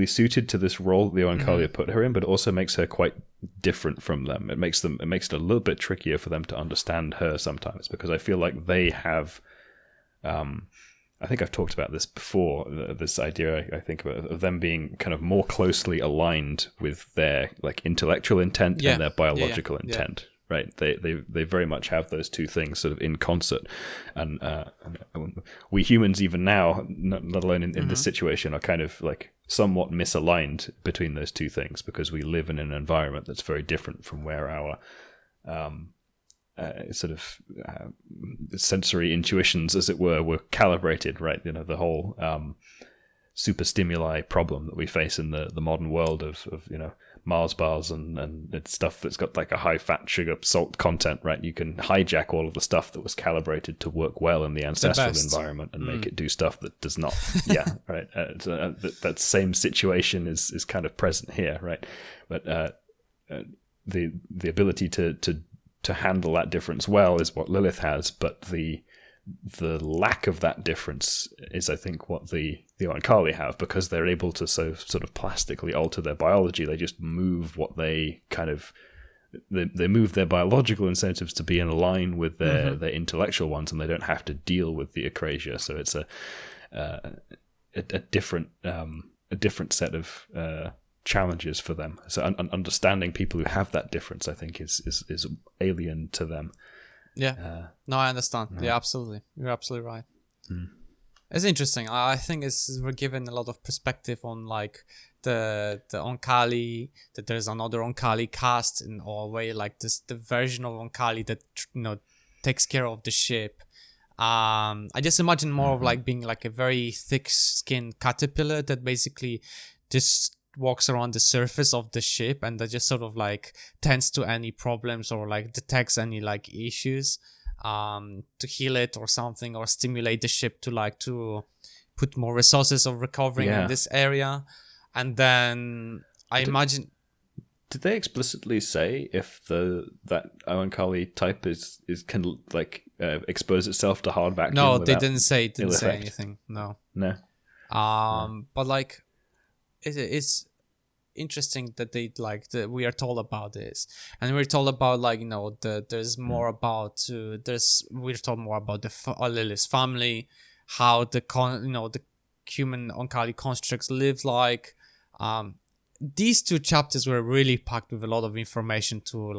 A: suited to this role that the Oankali put her in, but also makes her quite different from them. It makes it a little bit trickier for them to understand her sometimes, because I feel like they have. I think I've talked about this before. This idea I think of them being kind of more closely aligned with their like intellectual intent and their biological intent. Right, they very much have those two things sort of in concert, and we humans even now, let alone in this situation, are kind of like somewhat misaligned between those two things, because we live in an environment that's very different from where our sort of sensory intuitions, as it were calibrated. Right, the whole super stimuli problem that we face in the modern world of Mars bars and it's stuff that's got like a high fat, sugar, salt content, right? You can hijack all of the stuff that was calibrated to work well in the ancestral environment and make it do stuff that does not. Yeah, right. That same situation is kind of present here, right? But the ability to handle that difference well is what Lilith has, but the lack of that difference is, I think, what the Oankali have, because they're able to sort of plastically alter their biology. They just move what they kind of they move their biological incentives to be in line with their intellectual ones, and they don't have to deal with the Akrasia. So it's a different set of challenges for them. So understanding people who have that difference, I think, is alien to them.
B: Yeah. No, I understand. Yeah, absolutely. You're absolutely right. It's interesting. I think we're given a lot of perspective on like the Oankali, that there's another Oankali cast in a way, like the version of Oankali that takes care of the ship. I just imagine more of like being like a very thick-skinned caterpillar that basically just walks around the surface of the ship and that just sort of like tends to any problems or like detects any like issues to heal it or something, or stimulate the ship to put more resources of recovering in this area. And then imagine,
A: did they explicitly say if that Oankali type is can like expose itself to hard vacuum?
B: No, they didn't say anything. No. But like it's interesting that they we are told about this, and we're told about like there's more about we're told more about the Lilith's family, how the human Oankali constructs live like. These two chapters were really packed with a lot of information to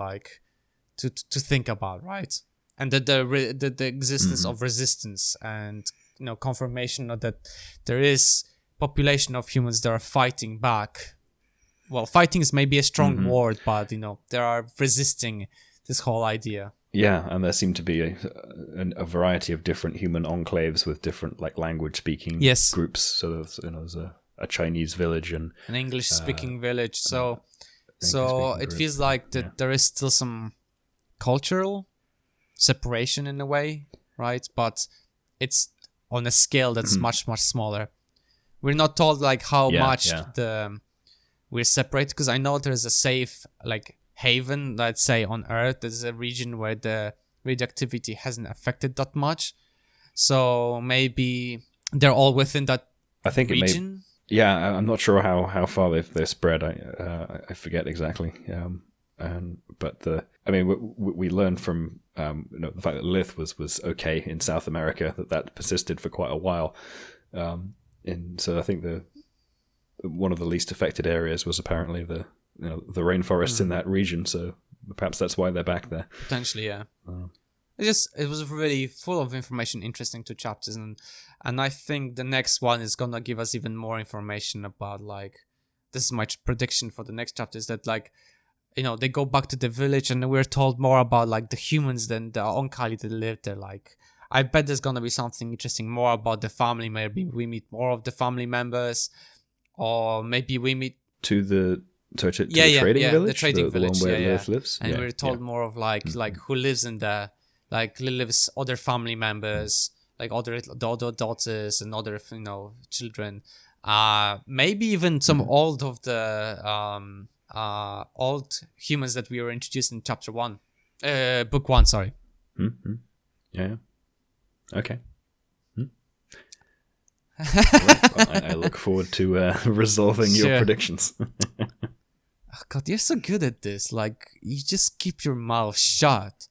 B: think about, right? And that the existence of resistance and confirmation that there is population of humans that are fighting back. Well, fighting is maybe a strong word, but they are resisting this whole idea.
A: Yeah, and there seem to be a variety of different human enclaves with different like language speaking groups. So there's a Chinese village and
B: an English speaking village. So it feels like that there is still some cultural separation in a way, right? But it's on a scale that's much, much smaller. We're not told like how
A: Yeah,
B: much
A: yeah.
B: we're separated, because I know there's a safe like haven, let's say, on Earth. There's a region where the radioactivity hasn't affected that much, so maybe they're all within that
A: I think
B: region.
A: it may. Yeah, I'm not sure how far they're spread. I forget exactly. But we learned from the fact that Lilith was okay in South America, that persisted for quite a while, and so I think one of the least affected areas was apparently the rainforests in that region. So perhaps that's why they're back there.
B: Potentially, yeah. It was really full of information, interesting 2 chapters, and I think the next one is gonna give us even more information about, like, this is my prediction for the next chapter, is that, like, they go back to the village and we're told more about, like, the humans than the Oankali that live there. Like, I bet there's gonna be something interesting more about the family. Maybe we meet more of the family members, or maybe we meet
A: to the trading village,
B: the trading village,
A: one where Lilith lives,
B: and we're told more of like who lives in there, like Lilith's other family members, like the other daughters and other children, maybe even some old of the old humans that we were introduced in chapter 1, book 1, sorry.
A: Yeah. Okay. Right. Well, I look forward to resolving your predictions.
B: Oh, God, you're so good at this. Like, you just keep your mouth shut.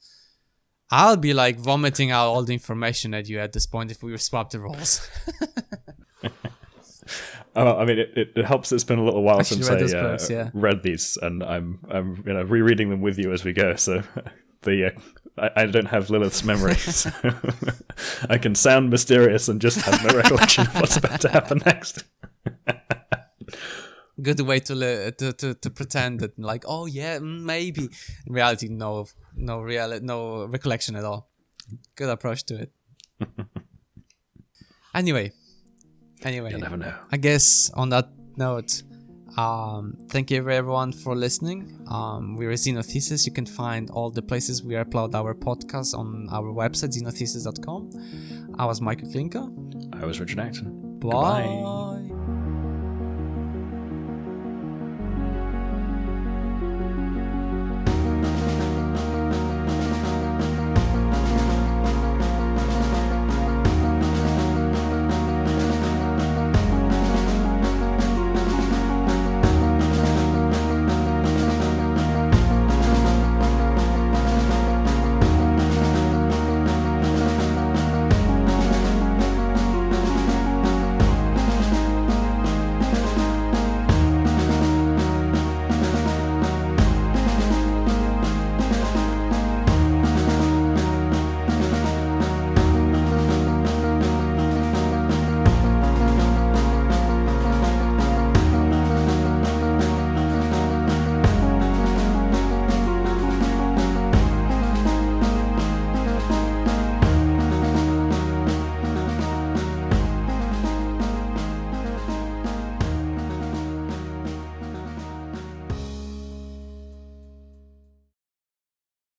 B: I'll be like vomiting out all the information at you at this point if we swap the roles.
A: I mean, it helps. It's been a little while since
B: I
A: read these, and I'm rereading them with you as we go. So I don't have Lilith's memory, so I can sound mysterious and just have no recollection of what's about to happen next.
B: Good way to pretend that, like, oh yeah, maybe. In reality, no recollection at all. Good approach to it. Anyway,
A: you never know.
B: I guess on that note, thank you everyone for listening. We're Xenothesis. You can find all the places we upload our podcast on our website, xenothesis.com. I was Michael Klinka.
A: I was Richard Acton.
B: Bye.
A: Goodbye.